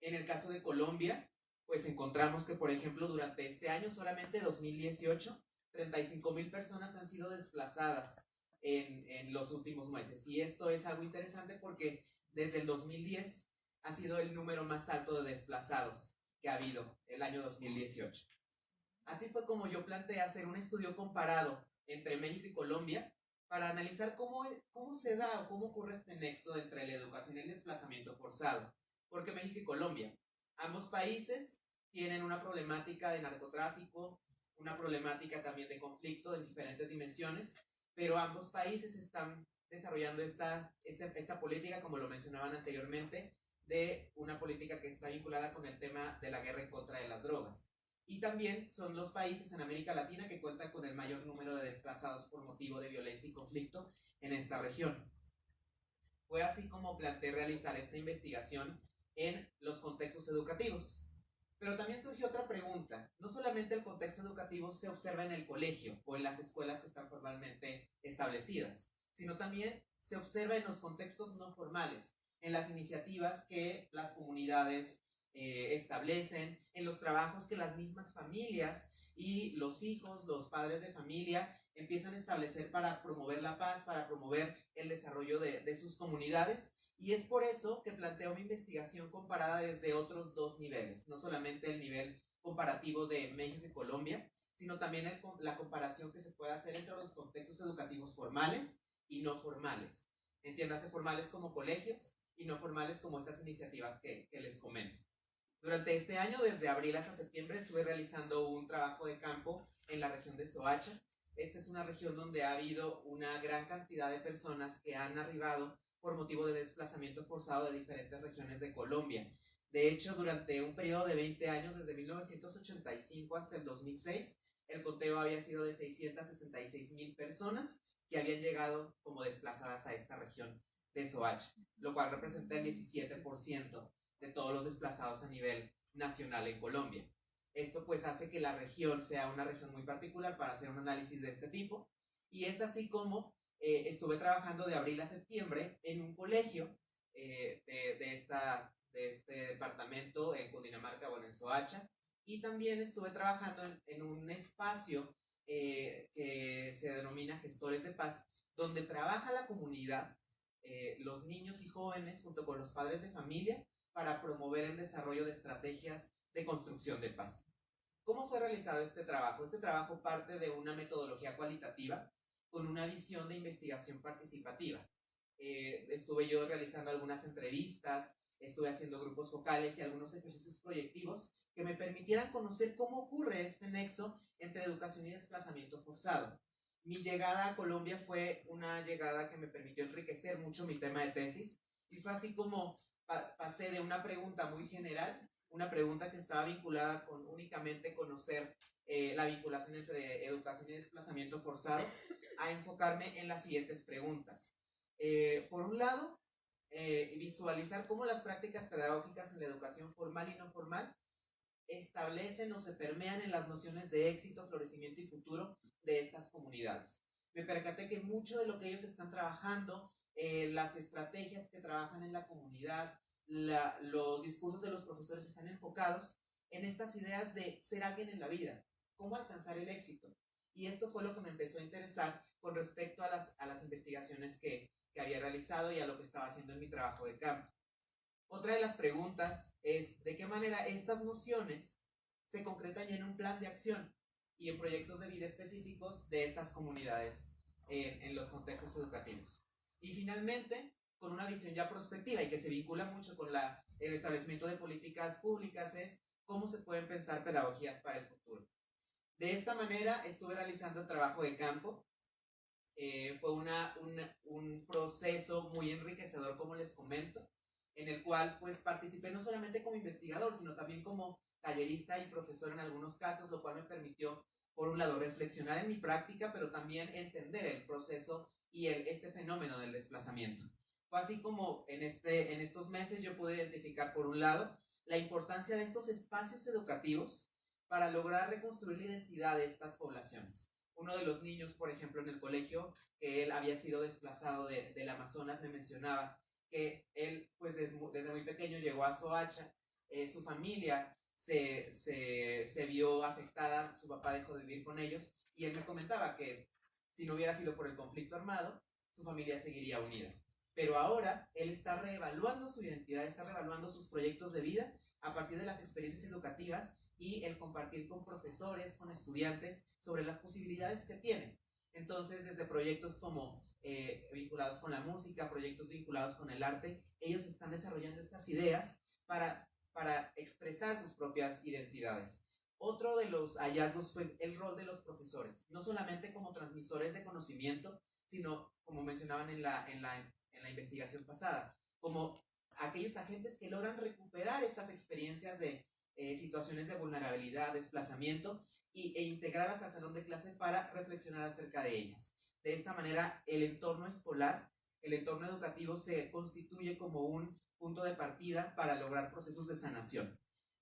En el caso de Colombia, pues encontramos que, por ejemplo, durante este año, solamente 2018, 35,000 personas han sido desplazadas en los últimos meses. Y esto es algo interesante porque desde el 2010 ha sido el número más alto de desplazados que ha habido el año 2018. Así fue como yo planteé hacer un estudio comparado entre México y Colombia para analizar cómo se da o cómo ocurre este nexo entre la educación y el desplazamiento forzado. Porque México y Colombia, ambos países tienen una problemática de narcotráfico, una problemática también de conflicto en diferentes dimensiones, pero ambos países están desarrollando esta política, como lo mencionaban anteriormente, de una política que está vinculada con el tema de la guerra en contra de las drogas. Y también son los países en América Latina que cuentan con el mayor número de desplazados por motivo de violencia y conflicto en esta región. Fue así como planteé realizar esta investigación en los contextos educativos. Pero también surgió otra pregunta. No solamente el contexto educativo se observa en el colegio o en las escuelas que están formalmente establecidas, sino también se observa en los contextos no formales, en las iniciativas que las comunidades establecen, en los trabajos que las mismas familias y los hijos, los padres de familia empiezan a establecer para promover la paz, para promover el desarrollo de sus comunidades. Y es por eso que planteo mi investigación comparada desde otros dos niveles, no solamente el nivel comparativo de México y Colombia, sino también la comparación que se puede hacer entre los contextos educativos formales y no formales. Entiéndase, formales como colegios y no formales como estas iniciativas que les comento. Durante este año, desde abril hasta septiembre, estuve realizando un trabajo de campo en la región de Soacha. Esta es una región donde ha habido una gran cantidad de personas que han arribado por motivo de desplazamiento forzado de diferentes regiones de Colombia. De hecho, durante un periodo de 20 años, desde 1985 hasta el 2006, el conteo había sido de 666,000 personas que habían llegado como desplazadas a esta región de Soacha, lo cual representa el 17% de todos los desplazados a nivel nacional en Colombia. Esto pues hace que la región sea una región muy particular para hacer un análisis de este tipo, y es así como estuve trabajando de abril a septiembre en un colegio de este departamento en Cundinamarca, bueno, en Soacha, y también estuve trabajando en un espacio que se denomina Gestores de Paz, donde trabaja la comunidad, los niños y jóvenes junto con los padres de familia para promover el desarrollo de estrategias de construcción de paz. ¿Cómo fue realizado este trabajo? Este trabajo parte de una metodología cualitativa con una visión de investigación participativa. Estuve yo realizando algunas entrevistas, estuve haciendo grupos focales y algunos ejercicios proyectivos que me permitieran conocer cómo ocurre este nexo entre educación y desplazamiento forzado. Mi llegada a Colombia fue una llegada que me permitió enriquecer mucho mi tema de tesis, y fue así como pasé de una pregunta muy general, una pregunta que estaba vinculada con únicamente conocer la vinculación entre educación y desplazamiento forzado, a enfocarme en las siguientes preguntas. Por un lado, visualizar cómo las prácticas pedagógicas en la educación formal y no formal establecen o se permean en las nociones de éxito, florecimiento y futuro de estas comunidades. Me percaté que mucho de lo que ellos están trabajando, las estrategias que trabajan en la comunidad, los discursos de los profesores están enfocados en estas ideas de ser alguien en la vida, cómo alcanzar el éxito. Y esto fue lo que me empezó a interesar con respecto a las investigaciones que había realizado y a lo que estaba haciendo en mi trabajo de campo. Otra de las preguntas es de qué manera estas nociones se concretan ya en un plan de acción y en proyectos de vida específicos de estas comunidades en los contextos educativos. Y finalmente, con una visión ya prospectiva y que se vincula mucho con el establecimiento de políticas públicas, es cómo se pueden pensar pedagogías para el futuro. De esta manera estuve realizando el trabajo de campo. Fue un proceso muy enriquecedor, como les comento, en el cual pues participé no solamente como investigador, sino también como tallerista y profesor en algunos casos, lo cual me permitió, por un lado, reflexionar en mi práctica, pero también entender el proceso y este fenómeno del desplazamiento. Fue así como en estos meses yo pude identificar, por un lado, la importancia de estos espacios educativos para lograr reconstruir la identidad de estas poblaciones. Uno de los niños, por ejemplo, en el colegio, que él había sido desplazado del Amazonas, me mencionaba que él, pues desde muy pequeño llegó a Soacha, su familia se vio afectada, su papá dejó de vivir con ellos, y él me comentaba que si no hubiera sido por el conflicto armado, su familia seguiría unida. Pero ahora él está reevaluando su identidad, está reevaluando sus proyectos de vida a partir de las experiencias educativas y el compartir con profesores, con estudiantes, sobre las posibilidades que tienen. Entonces, desde proyectos como vinculados con la música, proyectos vinculados con el arte, ellos están desarrollando estas ideas para expresar sus propias identidades. Otro de los hallazgos fue el rol de los profesores, no solamente como transmisores de conocimiento, sino, como mencionaban en la investigación pasada, como aquellos agentes que logran recuperar estas experiencias de situaciones de vulnerabilidad, desplazamiento, e integrarlas al salón de clase para reflexionar acerca de ellas. De esta manera, el entorno escolar, el entorno educativo se constituye como un punto de partida para lograr procesos de sanación.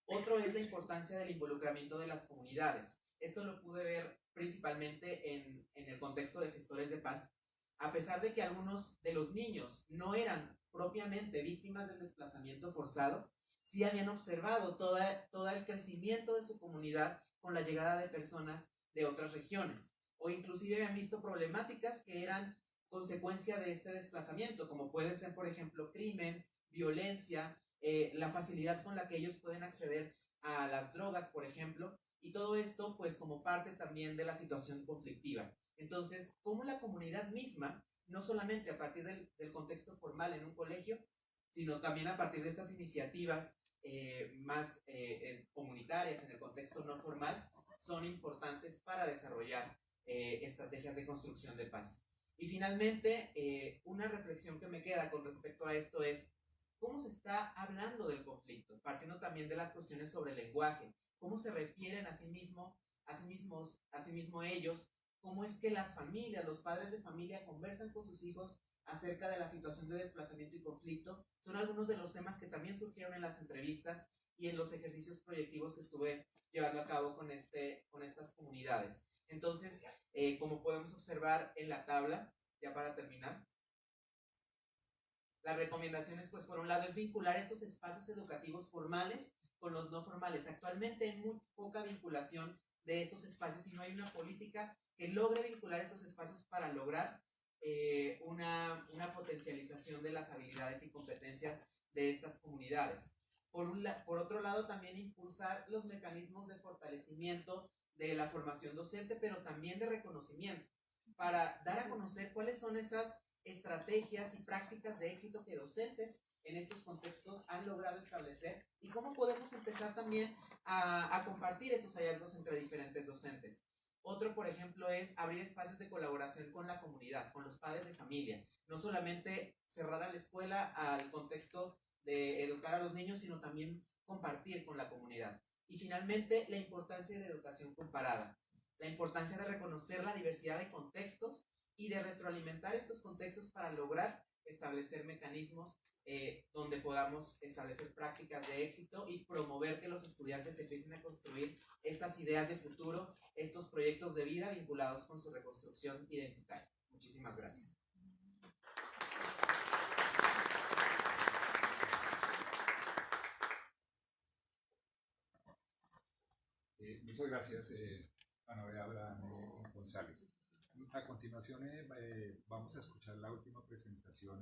Otro es la importancia del involucramiento de las comunidades. Esto lo pude ver principalmente en el contexto de gestores de paz. A pesar de que algunos de los niños no eran propiamente víctimas del desplazamiento forzado, sí habían observado todo el crecimiento de su comunidad con la llegada de personas de otras regiones, o inclusive habían visto problemáticas que eran consecuencia de este desplazamiento, como puede ser, por ejemplo, crimen, violencia, la facilidad con la que ellos pueden acceder a las drogas, por ejemplo, y todo esto pues como parte también de la situación conflictiva. Entonces, cómo la comunidad misma, no solamente a partir del contexto formal en un colegio, sino también a partir de estas iniciativas más comunitarias en el contexto no formal, son importantes para desarrollar estrategias de construcción de paz. Y finalmente, una reflexión que me queda con respecto a esto es cómo se está hablando del conflicto, partiendo también de las cuestiones sobre el lenguaje, cómo se refieren a sí mismos ellos, cómo es que las familias, los padres de familia conversan con sus hijos acerca de la situación de desplazamiento y conflicto. Son algunos de los temas que también surgieron en las entrevistas y en los ejercicios proyectivos que estuve llevando a cabo con estas comunidades. Entonces, como podemos observar en la tabla, ya para terminar, las recomendaciones, pues por un lado, es vincular estos espacios educativos formales con los no formales. Actualmente hay muy poca vinculación de estos espacios y no hay una política que logre vincular estos espacios para lograr una potencialización de las habilidades y competencias de estas comunidades. Por otro lado, también impulsar los mecanismos de fortalecimiento de la formación docente, pero también de reconocimiento, para dar a conocer cuáles son esas estrategias y prácticas de éxito que docentes en estos contextos han logrado establecer y cómo podemos empezar también a compartir esos hallazgos entre diferentes docentes. Otro, por ejemplo, es abrir espacios de colaboración con la comunidad, con los padres de familia. No solamente cerrar a la escuela al contexto de educar a los niños, sino también compartir con la comunidad. Y finalmente, la importancia de la educación comparada, la importancia de reconocer la diversidad de contextos y de retroalimentar estos contextos para lograr establecer mecanismos donde podamos establecer prácticas de éxito y promover que los estudiantes empiecen a construir estas ideas de futuro, estos proyectos de vida vinculados con su reconstrucción identitaria. Muchísimas gracias. Muchas gracias, Ana Bea Abraham González. A continuación vamos a escuchar la última presentación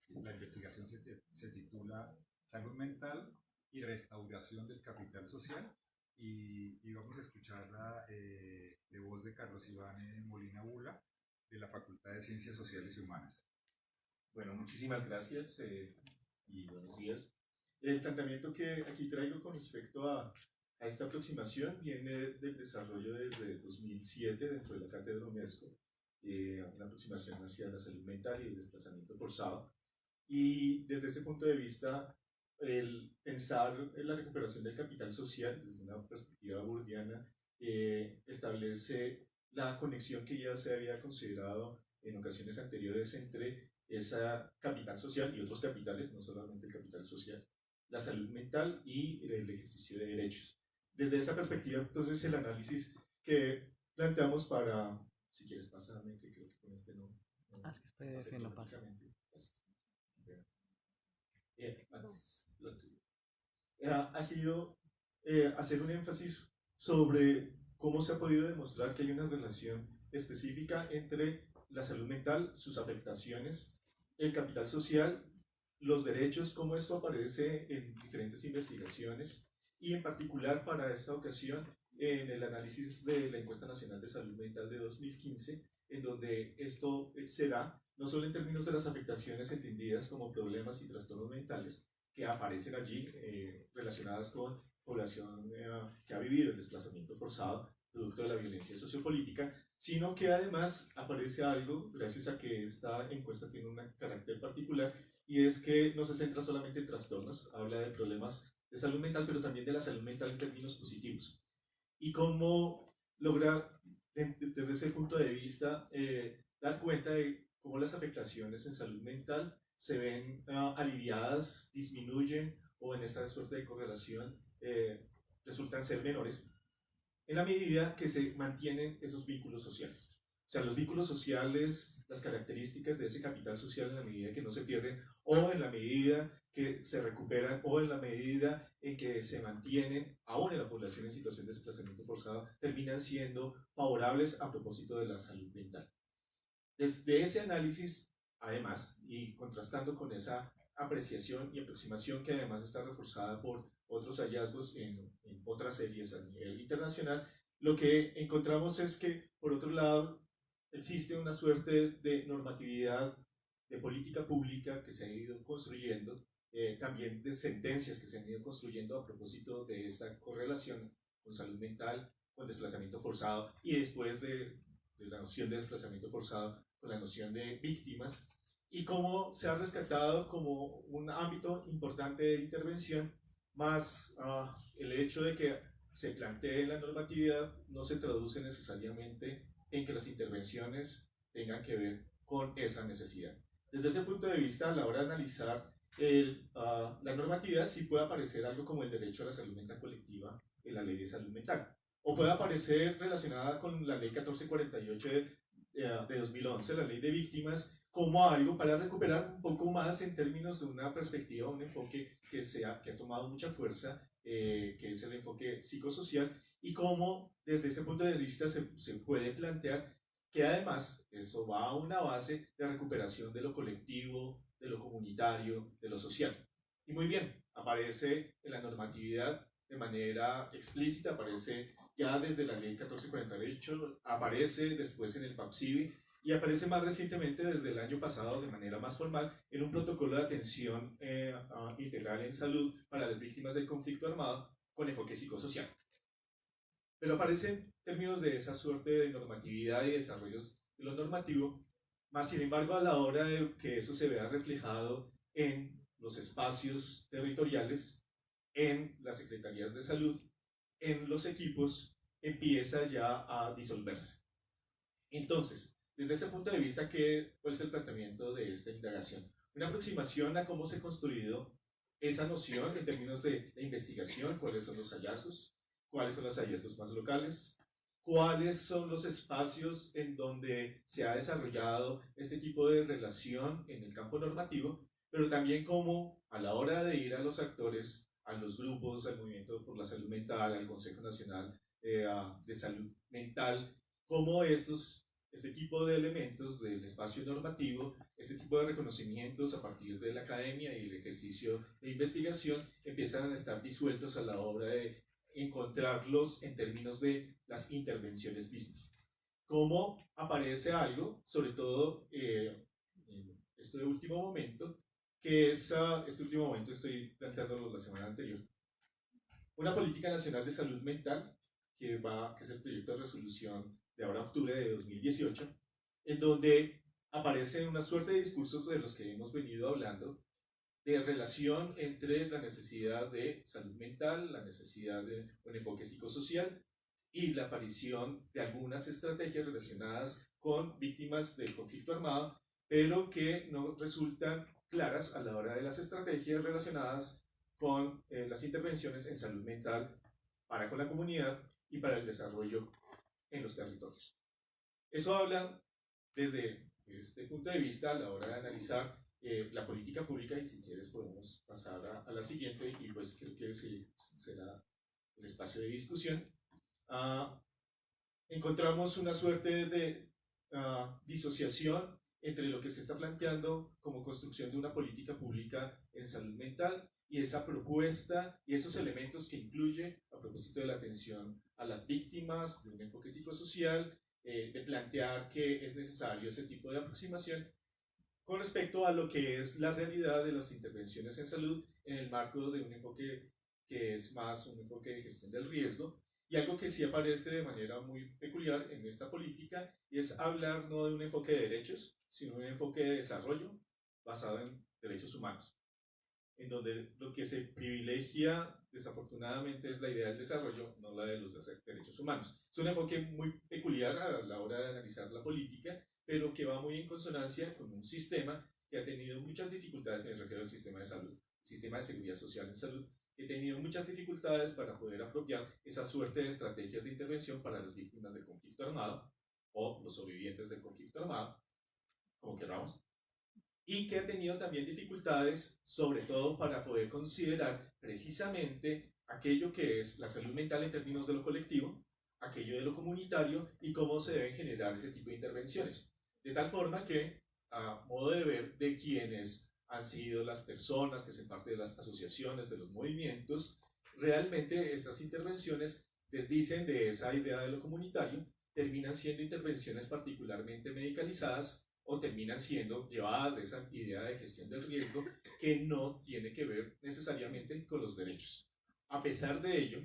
La investigación se titula Salud mental y restauración del capital social, y vamos a escucharla de voz de Carlos Iván Molina Bula, de la Facultad de Ciencias Sociales y Humanas. Bueno, muchísimas gracias y buenos días. El planteamiento que aquí traigo con respecto a esta aproximación viene del desarrollo desde 2007 dentro de la cátedra UNESCO, una aproximación hacia la salud mental y el desplazamiento forzado. Y desde ese punto de vista, el pensar en la recuperación del capital social desde una perspectiva burdiana establece la conexión que ya se había considerado en ocasiones anteriores entre esa capital social y otros capitales, no solamente el capital social, la salud mental y el ejercicio de derechos. Desde esa perspectiva, entonces, el análisis que planteamos para, si quieres pasarme, que creo que con este no es que es PDF, no pasa. Ha sido hacer un énfasis sobre cómo se ha podido demostrar que hay una relación específica entre la salud mental, sus afectaciones, el capital social, los derechos, cómo esto aparece en diferentes investigaciones, y en particular para esta ocasión en el análisis de la Encuesta Nacional de Salud Mental de 2015, en donde esto se da no solo en términos de las afectaciones entendidas como problemas y trastornos mentales que aparecen allí relacionadas con población que ha vivido el desplazamiento forzado producto de la violencia sociopolítica, sino que además aparece algo, gracias a que esta encuesta tiene un carácter particular, y es que no se centra solamente en trastornos, habla de problemas de salud mental, pero también de la salud mental en términos positivos. Y cómo logra, desde ese punto de vista, dar cuenta de cómo las afectaciones en salud mental se ven aliviadas, disminuyen, o en esta suerte de correlación resultan ser menores, en la medida que se mantienen esos vínculos sociales. O sea, los vínculos sociales, las características de ese capital social en la medida que no se pierden, o en la medida que se recuperan, o en la medida en que se mantienen, aún en la población en situación de desplazamiento forzado, terminan siendo favorables a propósito de la salud mental. Desde ese análisis, además, y contrastando con esa apreciación y aproximación que además está reforzada por otros hallazgos en otras series a nivel internacional, lo que encontramos es que, por otro lado, existe una suerte de normatividad de política pública que se ha ido construyendo, también de sentencias que se han ido construyendo a propósito de esta correlación con salud mental, con desplazamiento forzado, y después de la noción de desplazamiento forzado con la noción de víctimas, y cómo se ha rescatado como un ámbito importante de intervención, más el hecho de que se plantee la normatividad no se traduce necesariamente en que las intervenciones tengan que ver con esa necesidad. Desde ese punto de vista, a la hora de analizar la normatividad, sí puede aparecer algo como el derecho a la salud mental colectiva en la ley de salud mental, o puede aparecer relacionada con la ley 1448 de 2011, la ley de víctimas, como algo para recuperar un poco más en términos de una perspectiva, un enfoque que ha tomado mucha fuerza, que es el enfoque psicosocial, y cómo desde ese punto de vista se puede plantear que además eso va a una base de recuperación de lo colectivo, de lo comunitario, de lo social. Y muy bien, aparece en la normatividad de manera explícita, aparece ya desde la ley 1448, aparece después en el PAPSIBI, y aparece más recientemente desde el año pasado de manera más formal en un protocolo de atención integral en salud para las víctimas del conflicto armado con enfoque psicosocial. Pero aparece en términos de esa suerte de normatividad y desarrollos de lo normativo, más sin embargo a la hora de que eso se vea reflejado en los espacios territoriales, en las secretarías de salud, en los equipos, empieza ya a disolverse. Entonces, desde ese punto de vista, ¿cuál es el planteamiento de esta indagación? Una aproximación a cómo se ha construido esa noción en términos de investigación, cuáles son los hallazgos más locales, cuáles son los espacios en donde se ha desarrollado este tipo de relación en el campo normativo, pero también cómo a la hora de ir a los actores, a los grupos, al Movimiento por la Salud Mental, al Consejo Nacional de Salud Mental, cómo estos este tipo de elementos del espacio normativo, este tipo de reconocimientos a partir de la academia y el ejercicio de investigación empiezan a estar disueltos a la hora de encontrarlos en términos de las intervenciones business. ¿Cómo aparece algo, sobre todo en este último momento, que es, este último momento estoy planteándolo la semana anterior, una política nacional de salud mental, que es el proyecto de resolución de ahora octubre de 2018, en donde aparecen una suerte de discursos de los que hemos venido hablando, de relación entre la necesidad de salud mental, la necesidad de un enfoque psicosocial y la aparición de algunas estrategias relacionadas con víctimas del conflicto armado, pero que no resultan claras a la hora de las estrategias relacionadas con las intervenciones en salud mental para con la comunidad y para el desarrollo en los territorios. Eso habla desde este punto de vista a la hora de analizar la política pública, y si quieres podemos pasar a la siguiente, y pues creo que será el espacio de discusión. Encontramos una suerte de disociación entre lo que se está planteando como construcción de una política pública en salud mental y esa propuesta y esos elementos que incluye a propósito de la atención a las víctimas, de un enfoque psicosocial, de plantear que es necesario ese tipo de aproximación con respecto a lo que es la realidad de las intervenciones en salud en el marco de un enfoque que es más un enfoque de gestión del riesgo. Y algo que sí aparece de manera muy peculiar en esta política es hablar no de un enfoque de derechos, sino un enfoque de desarrollo basado en derechos humanos, en donde lo que se privilegia desafortunadamente es la idea del desarrollo, no la de los derechos humanos. Es un enfoque muy peculiar a la hora de analizar la política, pero que va muy en consonancia con un sistema que ha tenido muchas dificultades, me refiero al sistema de salud, el sistema de seguridad social en salud, que ha tenido muchas dificultades para poder apropiar esa suerte de estrategias de intervención para las víctimas del conflicto armado o los sobrevivientes del conflicto armado, como queramos, y que ha tenido también dificultades, sobre todo para poder considerar precisamente aquello que es la salud mental en términos de lo colectivo, aquello de lo comunitario y cómo se deben generar ese tipo de intervenciones. De tal forma que, a modo de ver de quienes han sido las personas que hacen parte de las asociaciones, de los movimientos, realmente estas intervenciones desdicen de esa idea de lo comunitario, terminan siendo intervenciones particularmente medicalizadas o terminan siendo llevadas de esa idea de gestión del riesgo que no tiene que ver necesariamente con los derechos. A pesar de ello,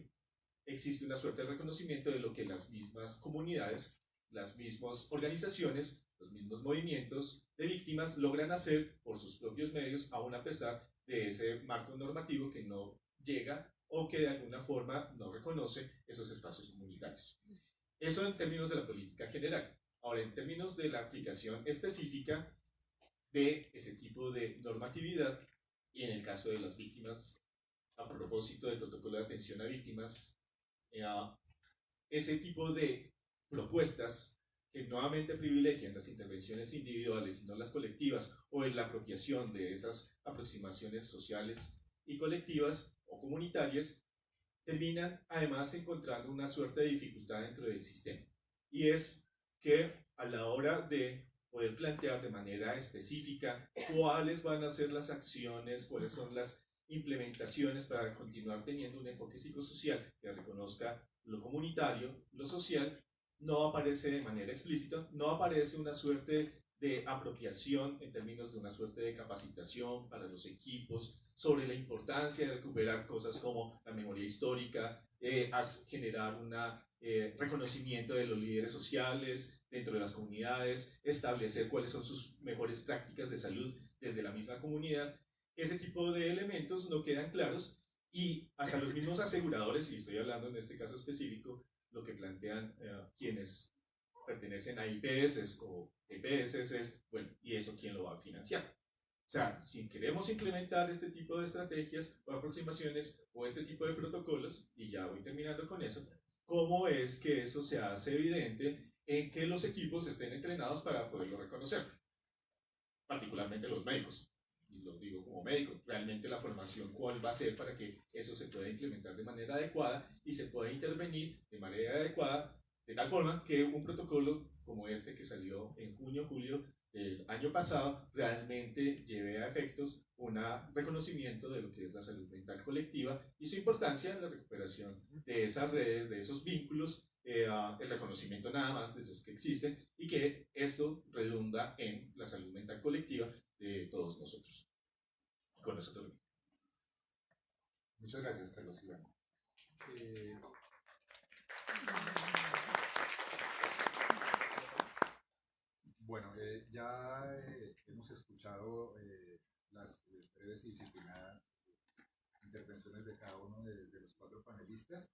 existe una suerte de reconocimiento de lo que las mismas comunidades, las mismas organizaciones, los mismos movimientos de víctimas logran hacer por sus propios medios, aún a pesar de ese marco normativo que no llega o que de alguna forma no reconoce esos espacios comunitarios. Eso en términos de la política general. Ahora, en términos de la aplicación específica de ese tipo de normatividad, y en el caso de las víctimas, a propósito del protocolo de atención a víctimas, ese tipo de propuestas que nuevamente privilegian las intervenciones individuales y no las colectivas, o en la apropiación de esas aproximaciones sociales y colectivas o comunitarias, terminan además encontrando una suerte de dificultad dentro del sistema. Y es que a la hora de poder plantear de manera específica cuáles van a ser las acciones, cuáles son las implementaciones para continuar teniendo un enfoque psicosocial que reconozca lo comunitario, lo social, no aparece de manera explícita, no aparece una suerte de apropiación en términos de una suerte de capacitación para los equipos sobre la importancia de recuperar cosas como la memoria histórica, generar un reconocimiento de los líderes sociales dentro de las comunidades, establecer cuáles son sus mejores prácticas de salud desde la misma comunidad. Ese tipo de elementos no quedan claros y hasta los mismos aseguradores, y estoy hablando en este caso específico, lo que plantean quienes pertenecen a IPS o EPS es, bueno, ¿y eso quién lo va a financiar? O sea, si queremos implementar este tipo de estrategias o aproximaciones o este tipo de protocolos, y ya voy terminando con eso, ¿cómo es que eso se hace evidente en que los equipos estén entrenados para poderlo reconocer? Particularmente los médicos. Y lo digo como médico, realmente la formación cuál va a ser para que eso se pueda implementar de manera adecuada y se pueda intervenir de manera adecuada, de tal forma que un protocolo como este que salió en junio-julio del año pasado, realmente lleve a efectos un reconocimiento de lo que es la salud mental colectiva y su importancia en la recuperación de esas redes, de esos vínculos, el reconocimiento nada más de los que existen y que esto redunda en la salud mental colectiva de todos nosotros. Con eso termino. Muchas gracias, Carlos Iván. Bueno, ya hemos escuchado las breves y disciplinadas intervenciones de cada uno de los 4 panelistas.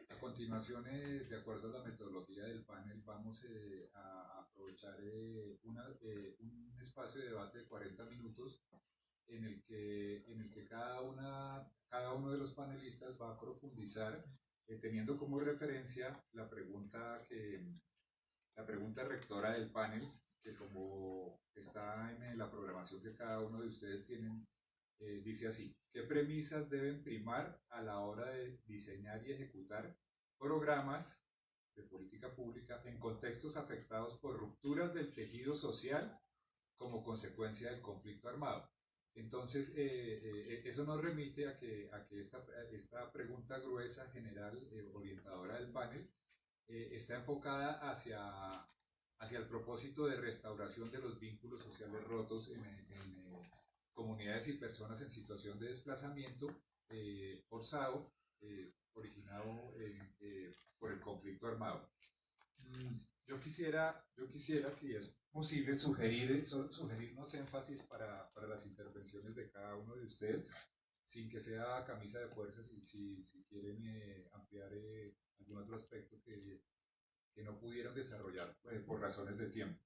A continuación, de acuerdo a la metodología del panel, vamos a aprovechar un espacio de debate de 40 minutos en el que cada uno de los panelistas va a profundizar, teniendo como referencia la pregunta rectora del panel, que como está en la programación que cada uno de ustedes tienen, dice así: ¿qué premisas deben primar a la hora de diseñar y ejecutar programas de política pública en contextos afectados por rupturas del tejido social como consecuencia del conflicto armado? Entonces, eso nos remite a que esta pregunta gruesa, general, orientadora del panel, está enfocada hacia el propósito de restauración de los vínculos sociales rotos en comunidades y personas en situación de desplazamiento forzado, originado por el conflicto armado. Yo quisiera, si es posible, sugerirnos énfasis para las intervenciones de cada uno de ustedes, sin que sea camisa de fuerza, si quieren ampliar algún otro aspecto que no pudieron desarrollar por razones de tiempo.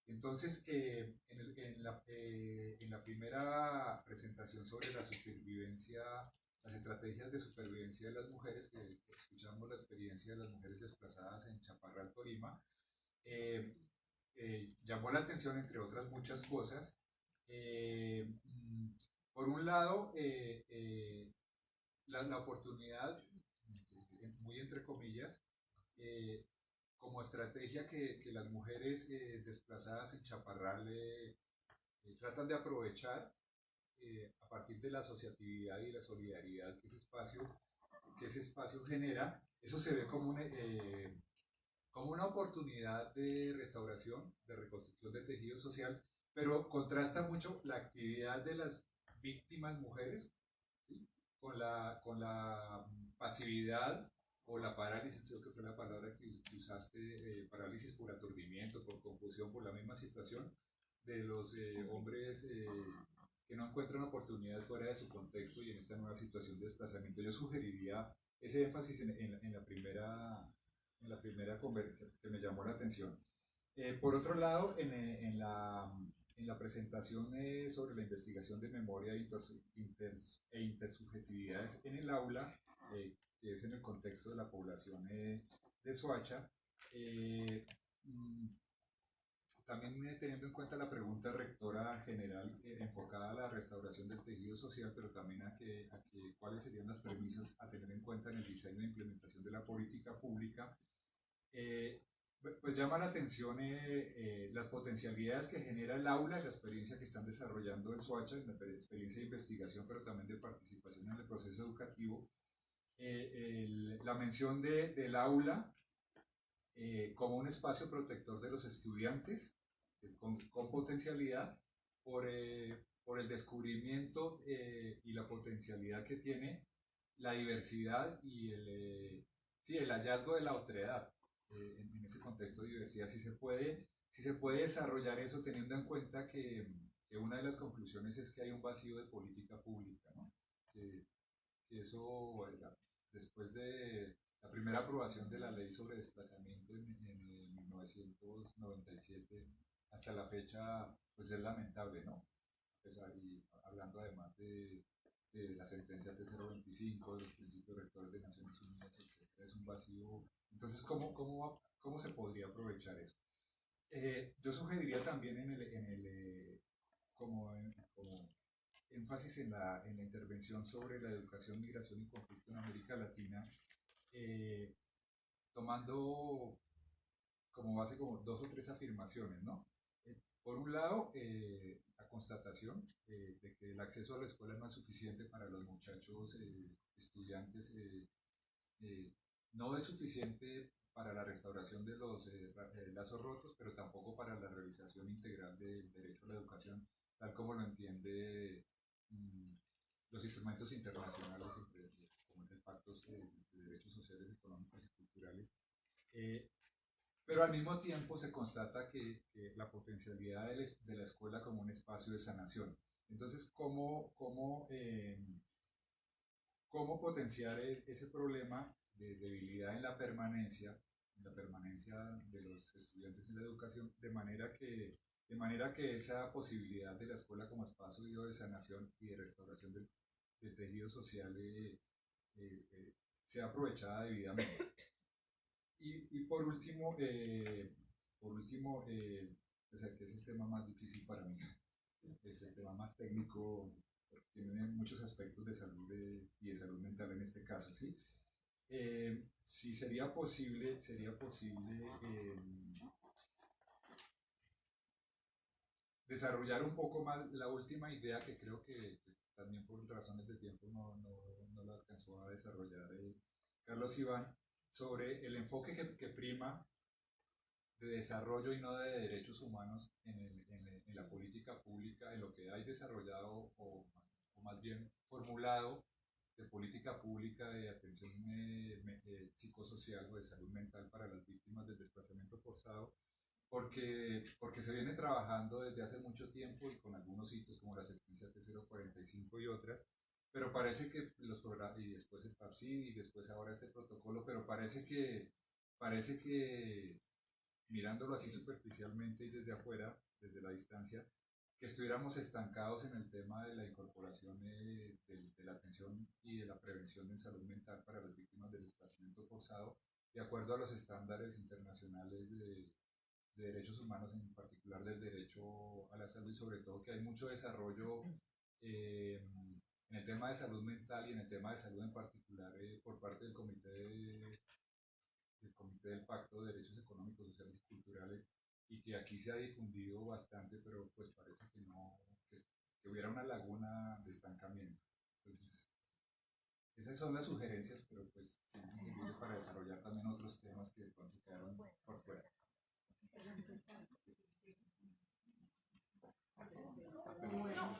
Entonces, en la primera presentación sobre la supervivencia, las estrategias de supervivencia de las mujeres, que escuchamos la experiencia de las mujeres desplazadas en Chaparral, Tolima, llamó la atención, entre otras muchas cosas, por un lado, la oportunidad, muy entre comillas, como estrategia que las mujeres desplazadas en Chaparral tratan de aprovechar a partir de la asociatividad y la solidaridad que ese espacio genera. Eso se ve como una oportunidad de restauración, de reconstrucción del tejido social, pero contrasta mucho la actividad de las víctimas mujeres, ¿sí?, con la pasividad o la parálisis, creo que fue la palabra que usaste, parálisis por aturdimiento, por confusión, por la misma situación de los hombres que no encuentran oportunidad fuera de su contexto y en esta nueva situación de desplazamiento. Yo sugeriría ese énfasis en la primera que me llamó la atención. Por otro lado, en la presentación sobre la investigación de memoria e intersubjetividades en el aula, que es en el contexto de la población de Soacha, también teniendo en cuenta la pregunta rectora general enfocada a la restauración del tejido social, pero también a cuáles serían las premisas a tener en cuenta en el diseño e implementación de la política pública, pues llama la atención las potencialidades que genera el aula y la experiencia que están desarrollando en Soacha, en la experiencia de investigación, pero también de participación en el proceso educativo. La mención del aula como un espacio protector de los estudiantes con potencialidad por el descubrimiento y la potencialidad que tiene la diversidad y el hallazgo de la otredad. En ese contexto de diversidad, si se puede desarrollar eso teniendo en cuenta que una de las conclusiones es que hay un vacío de política pública, ¿no? Que eso, después de la primera aprobación de la ley sobre desplazamiento en 1997 hasta la fecha, pues es lamentable, ¿no? Y hablando además de la sentencia T025, de los principios rectores de Naciones Unidas, etc., es un vacío. Entonces, ¿cómo se podría aprovechar eso? Yo sugeriría también como énfasis en la intervención sobre la educación, migración y conflicto en América Latina, tomando como base como dos o tres afirmaciones, ¿no? Por un lado, la constatación de que el acceso a la escuela no es suficiente para los muchachos estudiantes, no es suficiente para la restauración de los lazos rotos, pero tampoco para la realización integral del derecho a la educación, tal como lo entiende los instrumentos internacionales, como el Pacto de Derechos Sociales, Económicos y Culturales. Pero al mismo tiempo se constata que la potencialidad de la escuela como un espacio de sanación. Entonces, ¿cómo potenciar ese problema de debilidad en la permanencia de los estudiantes en la educación, de manera que esa posibilidad de la escuela como espacio de sanación y de restauración del tejido social sea aprovechada debidamente? Y por último, o sea, que es el tema más difícil para mí, es el tema más técnico, porque tiene muchos aspectos de salud y de salud mental en este caso, ¿sí? Si sería posible desarrollar un poco más la última idea que creo que también por razones de tiempo no la alcanzó a desarrollar Carlos Iván, sobre el enfoque que prima de desarrollo y no de derechos humanos en la política pública, en lo que hay desarrollado o más bien formulado de política pública de atención psicosocial o de salud mental para las víctimas del desplazamiento forzado, porque se viene trabajando desde hace mucho tiempo y con algunos hitos como la sentencia T045 y otras, pero parece que los programas, y después el PAPSI y después ahora este protocolo, pero parece que mirándolo así superficialmente y desde afuera, desde la distancia, que estuviéramos estancados en el tema de la incorporación de la atención y de la prevención en salud mental para las víctimas del desplazamiento forzado, de acuerdo a los estándares internacionales de derechos humanos, en particular del derecho a la salud, y sobre todo que hay mucho desarrollo en el tema de salud mental y en el tema de salud en particular por parte del Comité del Pacto de Derechos Económicos, Sociales y Culturales, y que aquí se ha difundido bastante, pero pues parece que no, que hubiera una laguna de estancamiento. Entonces, esas son las sugerencias, pero pues sí, para desarrollar también otros temas que de pronto quedaron por fuera. Bueno,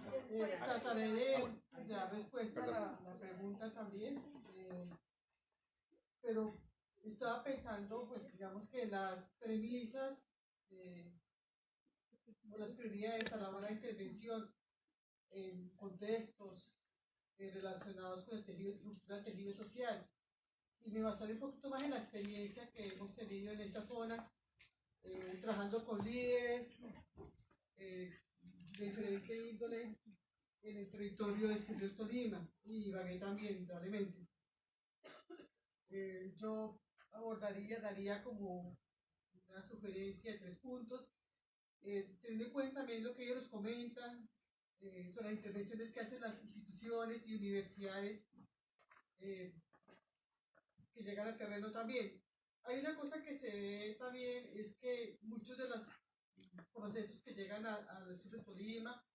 trataré de dar respuesta a la pregunta también, pero estaba pensando, pues digamos que las premisas o las prioridades a la hora de intervención en contextos relacionados con el tejido social, y me basaré un poquito más en la experiencia que hemos tenido en esta zona, trabajando con líderes de diferente índole en el territorio de Especial Tolima y Ibagué también, probablemente. Yo daría como una sugerencia de 3 puntos, teniendo en cuenta también lo que ellos nos comentan sobre las intervenciones que hacen las instituciones y universidades que llegan al terreno también. Hay una cosa que se ve también, es que muchos de los procesos que llegan al sur de Tolima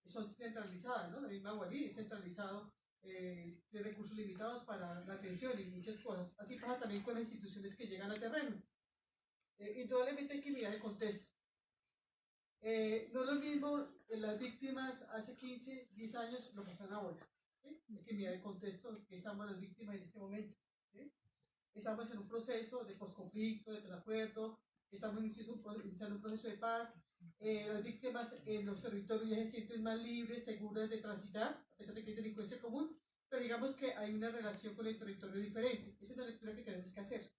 son centralizados, ¿no? La misma Guarí es centralizado, de recursos limitados para la atención y muchas cosas. Así pasa también con las instituciones que llegan al terreno. Indudablemente hay que mirar el contexto. No es lo mismo las víctimas hace 15, 10 años lo que están ahora. ¿Sí? Hay que mirar el contexto que estamos las víctimas en este momento. ¿Sí? Estamos en un proceso de posconflicto, de desacuerdo, estamos iniciando un proceso de paz. Las víctimas en los territorios ya se sienten más libres, seguras de transitar, a pesar de que hay delincuencia común, pero digamos que hay una relación con el territorio diferente. Esa es la lectura que tenemos que hacer.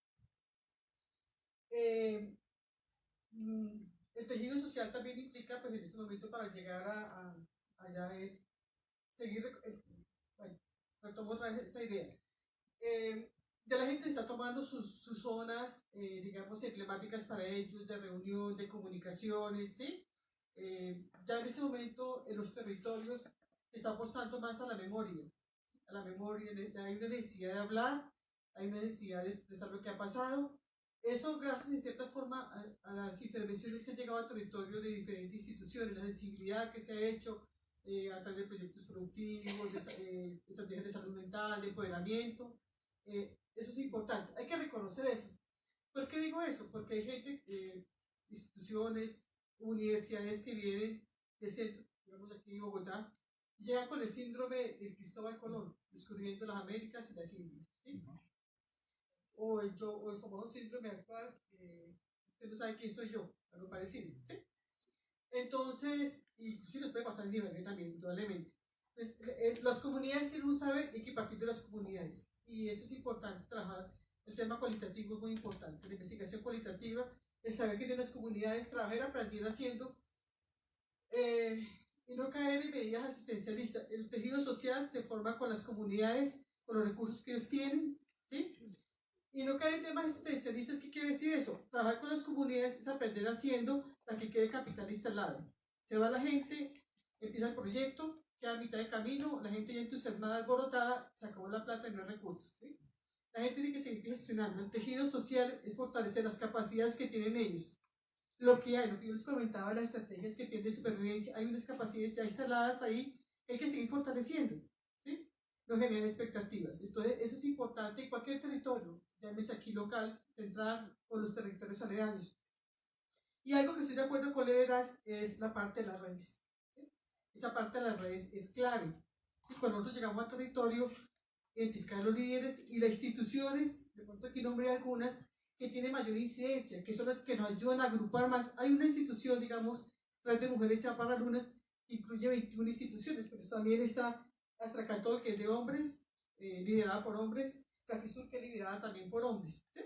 El tejido social también implica, pues en este momento, para llegar allá, es seguir, bueno, retomo otra vez esta idea. Ya la gente está tomando sus zonas, digamos, emblemáticas para ellos, de reunión, de comunicaciones, ¿sí? Ya en este momento en los territorios está apostando más a la memoria, hay una necesidad de hablar, hay una necesidad de expresar lo que ha pasado, Eso gracias en cierta forma a las intervenciones que han llegado al territorio de diferentes instituciones, la sensibilidad que se ha hecho a través de proyectos productivos, de estrategias de salud mental, de empoderamiento. Eso es importante, hay que reconocer eso. ¿Por qué digo eso? Porque hay gente, instituciones, universidades que vienen del centro, digamos aquí en Bogotá, llegan con el síndrome de Cristóbal Colón, descubriendo las Américas y las Indias. ¿Sí? O el famoso síndrome actual, usted no sabe quién soy yo, algo parecido. ¿Sí? Entonces, y sí nos puede pasar en nivel también, indudablemente. Entonces, las comunidades tienen un saber y hay que partir de las comunidades. Y eso es importante, trabajar. El tema cualitativo es muy importante. La investigación cualitativa, el saber que tienen las comunidades, trabajar, aprender haciendo y no caer en medidas asistencialistas. El tejido social se forma con las comunidades, con los recursos que ellos tienen, ¿sí? Y no caer en temas asistencialistas. ¿Qué quiere decir eso? Trabajar con las comunidades es aprender haciendo para que quede el capitalista al lado. Se va la gente, empieza el proyecto, queda a mitad de camino, la gente ya entusiasmada, alborotada, se acabó la plata y no hay recursos. ¿Sí? La gente tiene que seguir gestionando. El tejido social es fortalecer las capacidades que tienen ellos. Lo que yo les comentaba, las estrategias que tienen de supervivencia, hay unas capacidades ya instaladas ahí que hay que seguir fortaleciendo. ¿Sí? No generan expectativas. Entonces, eso es importante en cualquier territorio, llámese aquí local, central o los territorios aledaños. Y algo que estoy de acuerdo con Lederas es la parte de las redes. ¿Sí? Esa parte de las redes es clave. Y cuando nosotros llegamos al territorio, identificar los líderes y las instituciones, de pronto aquí nombré algunas, que tienen mayor incidencia, que son las que nos ayudan a agrupar más. Hay una institución, digamos, Red de Mujeres Chaparralunas, que incluye 21 instituciones, pero también está Astracatol, que es de hombres, liderada por hombres, Cafisur, que es liderada también por hombres. ¿Sí?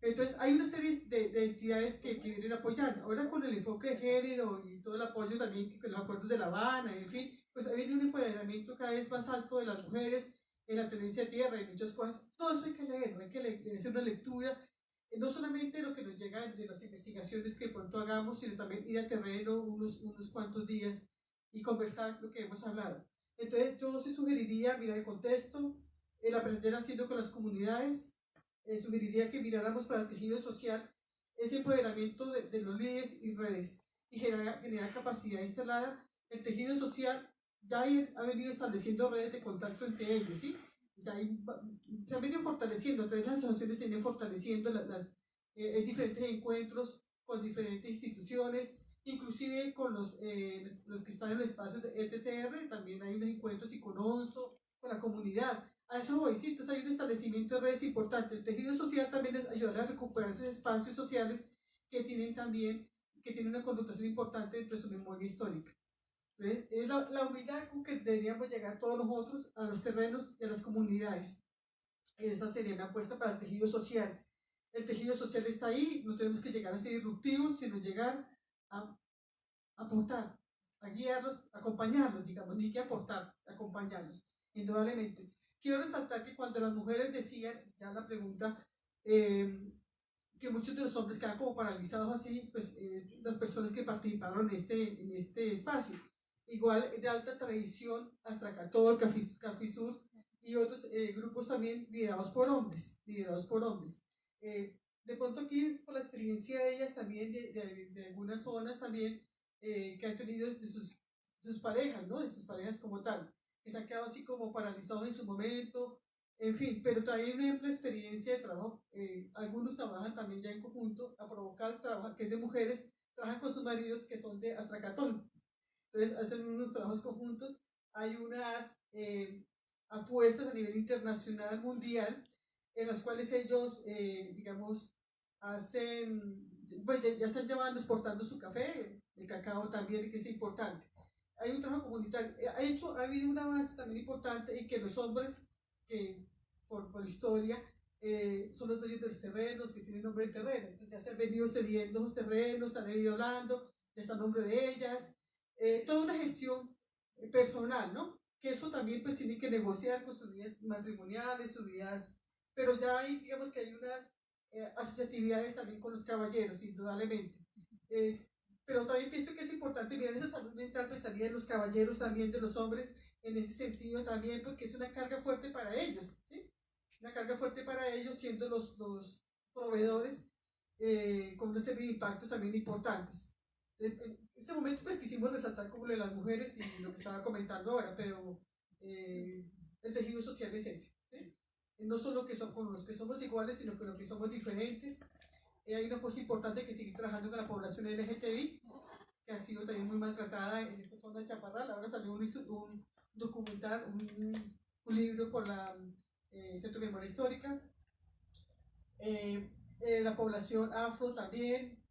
Entonces, hay una serie de entidades que vienen apoyando. Ahora con el enfoque de género y todo el apoyo también, con los acuerdos de La Habana, en fin, pues ha venido un empoderamiento cada vez más alto de las mujeres en la tendencia de tierra y muchas cosas. Todo eso hay que leer, ¿no? Hay que hacer una lectura, no solamente lo que nos llega de las investigaciones que de pronto hagamos, sino también ir a terreno unos cuantos días y conversar lo que hemos hablado. Entonces, yo sí sugeriría mirar el contexto, el aprender haciendo con las comunidades, sugeriría que miráramos para el tejido social ese empoderamiento de los líderes y redes y generar capacidad instalada. El tejido social ya ha venido estableciendo redes de contacto entre ellos, ¿sí? Ya se han venido fortaleciendo, las asociaciones se vienen fortaleciendo, diferentes encuentros con diferentes instituciones, inclusive con los que están en los espacios de ETCR, también hay unos encuentros y con ONSO, con la comunidad. A eso voy, ¿sí? Entonces hay un establecimiento de redes importante. El tejido social también es ayudar a recuperar esos espacios sociales que tienen una connotación importante dentro de su memoria histórica. Entonces, es la humildad con que deberíamos llegar todos nosotros a los terrenos y a las comunidades. Esa sería mi apuesta para el tejido social. El tejido social está ahí, no tenemos que llegar a ser disruptivos, sino llegar a aportar, a guiarlos, acompañarlos, digamos, ni que aportar, acompañarlos, indudablemente. Quiero resaltar que cuando las mujeres decían, ya la pregunta, que muchos de los hombres quedan como paralizados así, pues las personas que participaron en este espacio. Igual de alta tradición, Astracatol, Cafisur y otros grupos también liderados por hombres. De pronto aquí es por la experiencia de ellas también, de algunas zonas también que han tenido de sus parejas, ¿no? De sus parejas como tal, que se han quedado así como paralizados en su momento, en fin, pero también hay una amplia experiencia de trabajo. Algunos trabajan también ya en conjunto a provocar trabajo, que es de mujeres, trabajan con sus maridos que son de Astracatol. Entonces hacen unos trabajos conjuntos. Hay unas apuestas a nivel internacional, mundial, en las cuales ellos, digamos, hacen, pues ya están llevando, exportando su café, el cacao también, que es importante. Hay un trabajo comunitario. Ha habido un avance también importante en que los hombres, que por historia, son los dueños de los terrenos, que tienen nombre de terreno. Entonces ya se han venido cediendo los terrenos, se han venido hablando, ya está el nombre de ellas. Toda una gestión personal, ¿no? Que eso también pues tienen que negociar con sus vidas matrimoniales, sus vidas, pero ya hay, digamos que hay unas asociatividades también con los caballeros, indudablemente. Pero también pienso que es importante mirar esa salud mental, pues salida de los caballeros también, de los hombres, en ese sentido también, porque es una carga fuerte para ellos, ¿sí? Una carga fuerte para ellos, siendo los proveedores, con una serie de impactos también importantes. En este momento pues quisimos resaltar como lo de las mujeres y lo que estaba comentando ahora, pero el tejido social es ese, ¿sí? No solo que son con los que somos iguales, sino con los que somos diferentes. Hay una cosa importante que seguir trabajando con la población LGTBI, que ha sido también muy maltratada en esta zona de Chaparral. Ahora salió un documental, un libro por la Centro de Memoria Histórica. La población afro también,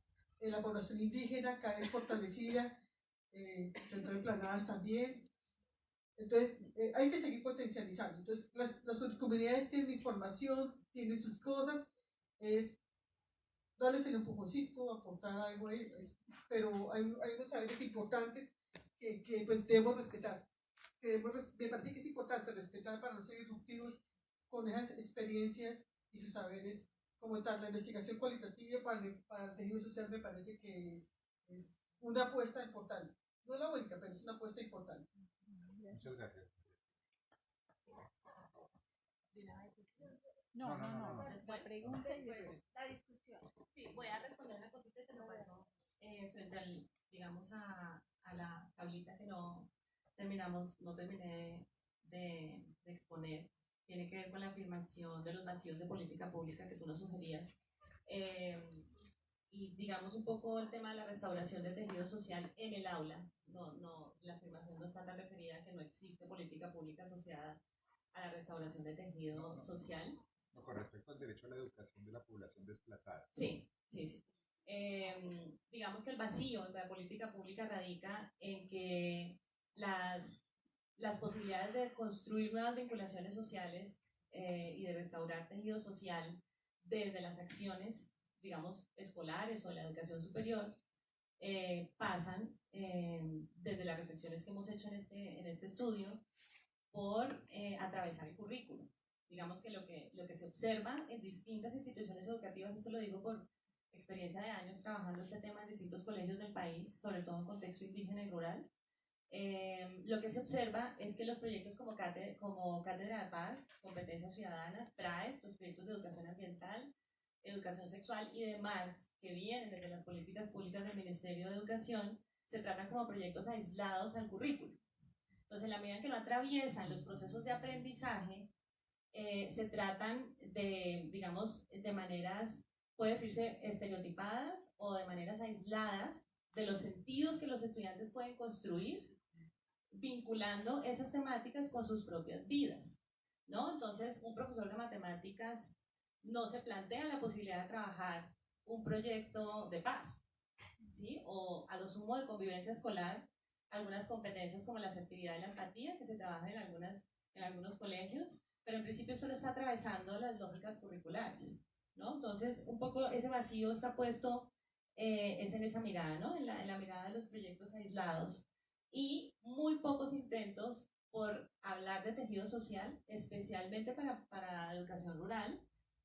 la población indígena cada vez fortalecida, dentro de planadas también. Entonces, hay que seguir potencializando. Entonces, las comunidades tienen información, tienen sus cosas, es darles el empujoncito, aportar algo ahí, pero hay unos saberes importantes que pues debemos respetar. Me parece que es importante respetar para no ser disruptivos con esas experiencias y sus saberes como tal. La investigación cualitativa para el tejido social me parece que es una apuesta importante. No es la única, pero es una apuesta importante. Muchas gracias. No. La pregunta y después la discusión. Sí, voy a responder una cosita que me pasó frente al, digamos, a la tablita que no terminé de exponer. Tiene que ver con la afirmación de los vacíos de política pública que tú nos sugerías. Y digamos un poco el tema de la restauración del tejido social en el aula. No, la afirmación no está tan referida a que no existe política pública asociada a la restauración del tejido social. No, con respecto al derecho a la educación de la población desplazada. Sí. Digamos que el vacío de la política pública radica en que las posibilidades de construir nuevas vinculaciones sociales y de restaurar tejido social desde las acciones, digamos, escolares o la educación superior, pasan desde las reflexiones que hemos hecho en este estudio por atravesar el currículo. Digamos que lo que se observa en distintas instituciones educativas, esto lo digo por experiencia de años trabajando este tema en distintos colegios del país, sobre todo en contexto indígena y rural, lo que se observa es que los proyectos como Cátedra de Paz, Competencias Ciudadanas, PRAES, los proyectos de educación ambiental, educación sexual y demás que vienen desde las políticas públicas del Ministerio de Educación, se tratan como proyectos aislados al currículo. Entonces, en la medida en que no atraviesan los procesos de aprendizaje, se tratan de, digamos, de maneras, puede decirse, estereotipadas o de maneras aisladas de los sentidos que los estudiantes pueden construir vinculando esas temáticas con sus propias vidas, ¿no? Entonces, un profesor de matemáticas no se plantea la posibilidad de trabajar un proyecto de paz, ¿sí? O a lo sumo de convivencia escolar, algunas competencias como la asertividad y la empatía que se trabajan en algunos colegios, pero en principio solo está atravesando las lógicas curriculares, ¿no? Entonces, un poco ese vacío está puesto, es en esa mirada, ¿no? En la mirada de los proyectos aislados y muy pocos intentos por hablar de tejido social, especialmente para educación rural,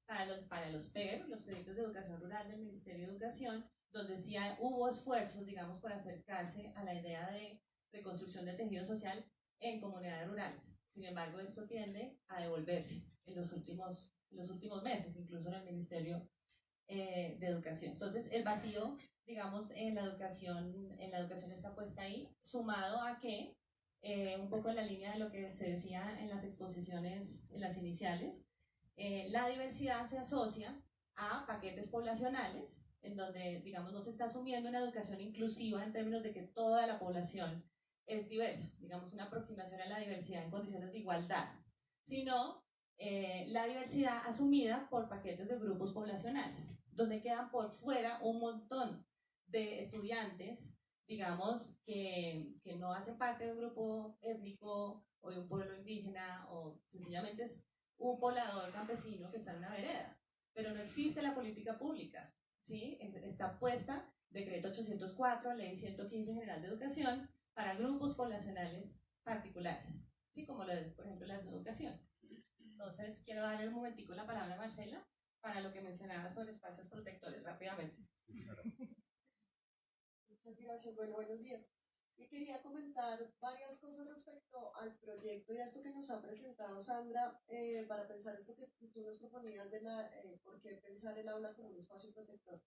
para los PER, los proyectos de educación rural del Ministerio de Educación, donde sí hubo esfuerzos, digamos, por acercarse a la idea de reconstrucción de tejido social en comunidades rurales. Sin embargo, esto tiende a devolverse en los últimos meses, incluso en el Ministerio de Educación. Entonces, el vacío, digamos, en la educación está puesta ahí, sumado a que, un poco en la línea de lo que se decía en las exposiciones, en las iniciales, la diversidad se asocia a paquetes poblacionales, en donde, digamos, no se está asumiendo una educación inclusiva en términos de que toda la población es diversa, digamos, una aproximación a la diversidad en condiciones de igualdad, sino la diversidad asumida por paquetes de grupos poblacionales, donde quedan por fuera un montón de estudiantes, digamos, que no hacen parte de un grupo étnico o de un pueblo indígena, o sencillamente es un poblador campesino que está en una vereda, pero no existe la política pública, ¿sí? Está puesta Decreto 804, Ley 115 General de Educación, para grupos poblacionales particulares, ¿sí? Como lo es, por ejemplo, la educación. Entonces, quiero darle un momentico la palabra a Marcela para lo que mencionaba sobre espacios protectores, rápidamente. Muchas gracias. Bueno, buenos días. Y quería comentar varias cosas respecto al proyecto y a esto que nos ha presentado Sandra, para pensar esto que tú nos proponías de por qué pensar el aula como un espacio protector.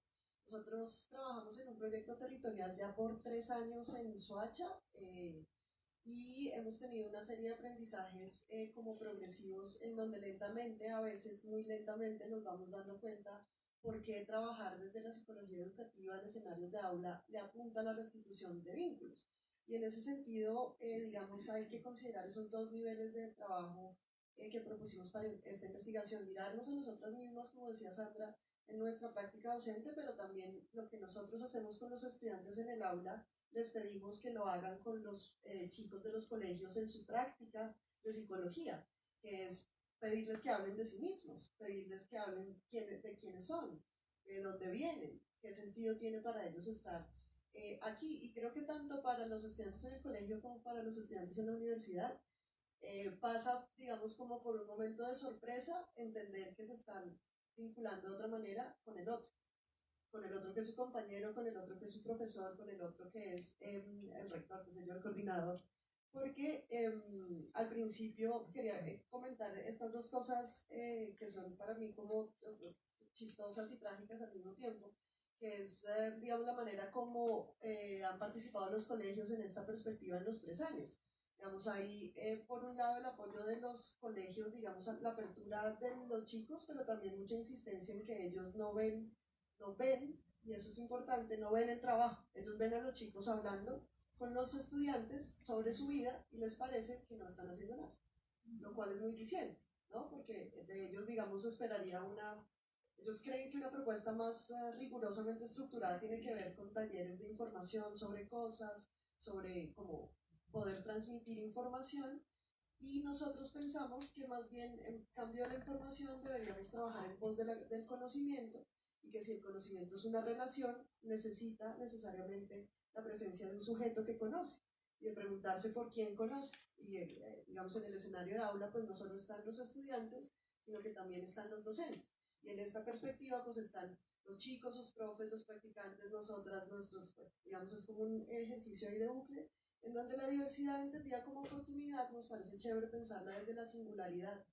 Nosotros trabajamos en un proyecto territorial ya por 3 años en Soacha, y hemos tenido una serie de aprendizajes como progresivos en donde lentamente, a veces muy lentamente, nos vamos dando cuenta por qué trabajar desde la psicología educativa en escenarios de aula le apunta a la restitución de vínculos. Y en ese sentido, digamos, hay que considerar esos dos niveles de trabajo que propusimos para esta investigación, mirarnos a nosotras mismas, como decía Sandra, en nuestra práctica docente, pero también lo que nosotros hacemos con los estudiantes en el aula, les pedimos que lo hagan con los chicos de los colegios en su práctica de psicología, que es pedirles que hablen de sí mismos, pedirles que hablen de quiénes son, de dónde vienen, qué sentido tiene para ellos estar aquí. Y creo que tanto para los estudiantes en el colegio como para los estudiantes en la universidad, pasa, digamos, como por un momento de sorpresa, entender que se están vinculando de otra manera con el otro que es su compañero, con el otro que es su profesor, con el otro que es el rector, que sé yo, el coordinador. Porque al principio quería comentar estas dos cosas que son para mí como chistosas y trágicas al mismo tiempo, que es, digamos, la manera como han participado los colegios en esta perspectiva en los 3 años. Digamos, ahí, por un lado, el apoyo de los colegios, digamos, la apertura de los chicos, pero también mucha insistencia en que ellos no ven, y eso es importante, no ven el trabajo. Ellos ven a los chicos hablando con los estudiantes sobre su vida y les parece que no están haciendo nada, lo cual es muy diciente, ¿no? Porque de ellos, digamos, esperaría ellos creen que una propuesta más rigurosamente estructurada tiene que ver con talleres de información sobre cosas, sobre cómo poder transmitir información, y nosotros pensamos que más bien en cambio de la información deberíamos trabajar en pos del conocimiento, y que si el conocimiento es una relación, necesita necesariamente la presencia de un sujeto que conoce, y de preguntarse por quién conoce. Y digamos, en el escenario de aula pues no solo están los estudiantes, sino que también están los docentes. Y en esta perspectiva pues están los chicos, sus profes, los practicantes, nosotras, nuestros, digamos, es como un ejercicio ahí de bucle, en donde la diversidad entendida como oportunidad nos parece chévere pensarla desde la singularidad,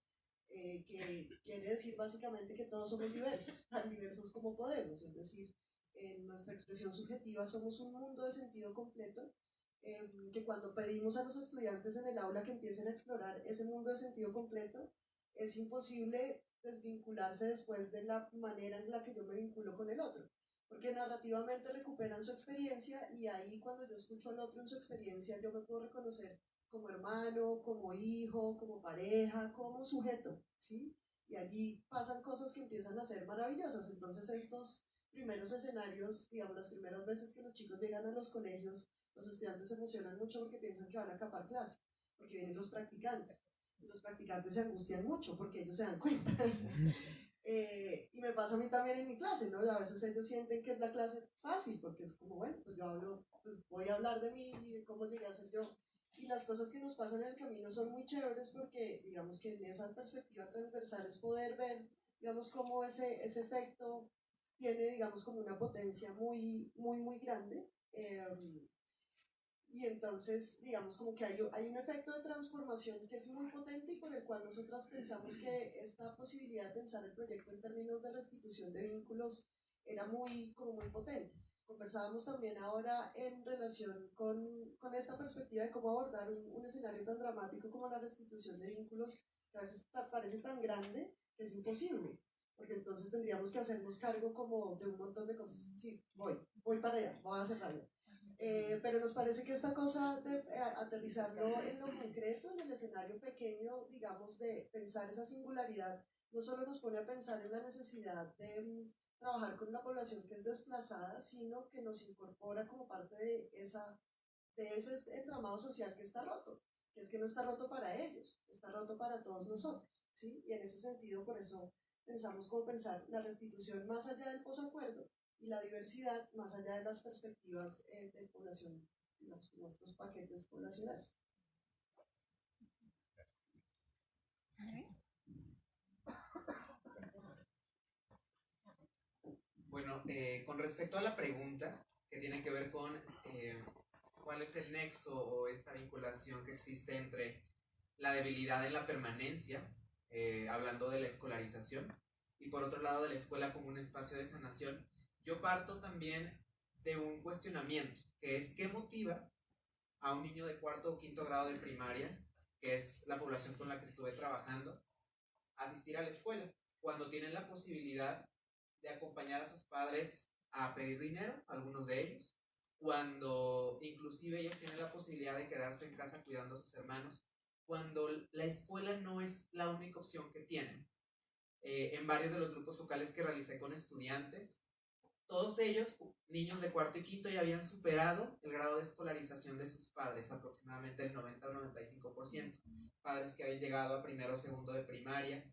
que quiere decir básicamente que todos somos diversos, tan diversos como podemos, es decir, en nuestra expresión subjetiva somos un mundo de sentido completo, que cuando pedimos a los estudiantes en el aula que empiecen a explorar ese mundo de sentido completo, es imposible desvincularse después de la manera en la que yo me vinculo con el otro, porque narrativamente recuperan su experiencia, y ahí cuando yo escucho al otro en su experiencia yo me puedo reconocer como hermano, como hijo, como pareja, como sujeto, ¿sí? Y allí pasan cosas que empiezan a ser maravillosas. Entonces estos primeros escenarios, digamos, las primeras veces que los chicos llegan a los colegios, los estudiantes se emocionan mucho porque piensan que van a capar clase, porque vienen los practicantes. Y los practicantes se angustian mucho porque ellos se dan cuenta. Y me pasa a mí también en mi clase, ¿no? A veces ellos sienten que es la clase fácil, porque es como, bueno, pues yo hablo, pues voy a hablar de mí y de cómo llegué a ser yo. Y las cosas que nos pasan en el camino son muy chéveres porque, digamos, que en esa perspectiva transversal es poder ver, digamos, cómo ese efecto tiene, digamos, como una potencia muy, muy, muy grande. Y entonces, digamos, como que hay un efecto de transformación que es muy potente, y por el cual nosotras pensamos que esta posibilidad de pensar el proyecto en términos de restitución de vínculos era muy potente. Conversábamos también ahora en relación con esta perspectiva de cómo abordar un escenario tan dramático como la restitución de vínculos, que a veces parece tan grande que es imposible, porque entonces tendríamos que hacernos cargo como de un montón de cosas. Sí, voy para allá, voy a cerrarlo. Pero nos parece que esta cosa de aterrizarlo en lo concreto, en el escenario pequeño, digamos, de pensar esa singularidad, no solo nos pone a pensar en la necesidad de trabajar con una población que es desplazada, sino que nos incorpora como parte de ese entramado social que está roto, que es que no está roto para ellos, está roto para todos nosotros, ¿sí? Y en ese sentido, por eso pensamos como pensar la restitución más allá del posacuerdo, y la diversidad más allá de las perspectivas de población, digamos, como estos paquetes poblacionales. Bueno, con respecto a la pregunta que tiene que ver con cuál es el nexo o esta vinculación que existe entre la debilidad en la permanencia, hablando de la escolarización, y por otro lado de la escuela como un espacio de sanación. Yo parto también de un cuestionamiento, que es ¿qué motiva a un niño de cuarto o quinto grado de primaria, que es la población con la que estuve trabajando, a asistir a la escuela, cuando tienen la posibilidad de acompañar a sus padres a pedir dinero, algunos de ellos, cuando inclusive ellos tienen la posibilidad de quedarse en casa cuidando a sus hermanos, cuando la escuela no es la única opción que tienen? En varios de los grupos focales que realicé con estudiantes, todos ellos, niños de cuarto y quinto, ya habían superado el grado de escolarización de sus padres, aproximadamente el 90 o 95%. Padres que habían llegado a primero o segundo de primaria,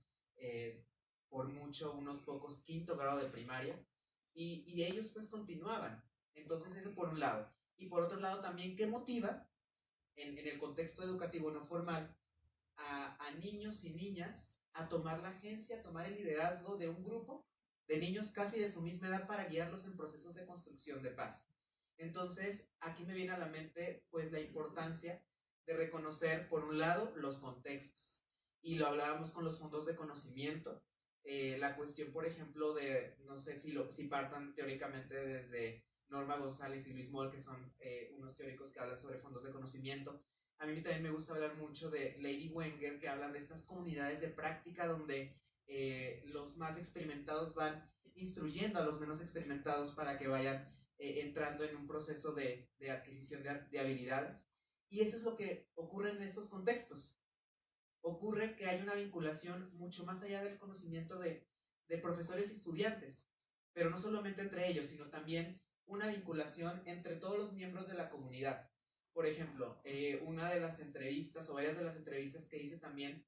por mucho unos pocos quinto grado de primaria, y ellos pues continuaban. Entonces eso por un lado. Y por otro lado también, ¿qué motiva en el contexto educativo no formal a niños y niñas a tomar la agencia, a tomar el liderazgo de un grupo de niños casi de su misma edad para guiarlos en procesos de construcción de paz? Entonces, aquí me viene a la mente pues la importancia de reconocer, por un lado, los contextos. Y lo hablábamos con los fondos de conocimiento. La cuestión, por ejemplo, de, no sé si partan teóricamente desde Norma González y Luis Moll, que son unos teóricos que hablan sobre fondos de conocimiento. A mí también me gusta hablar mucho de Lady Wenger, que hablan de estas comunidades de práctica donde los más experimentados van instruyendo a los menos experimentados para que vayan entrando en un proceso de adquisición de habilidades. Y eso es lo que ocurre en estos contextos. Ocurre que hay una vinculación mucho más allá del conocimiento de profesores y estudiantes, pero no solamente entre ellos, sino también una vinculación entre todos los miembros de la comunidad. Por ejemplo, una de las entrevistas o varias de las entrevistas que hice también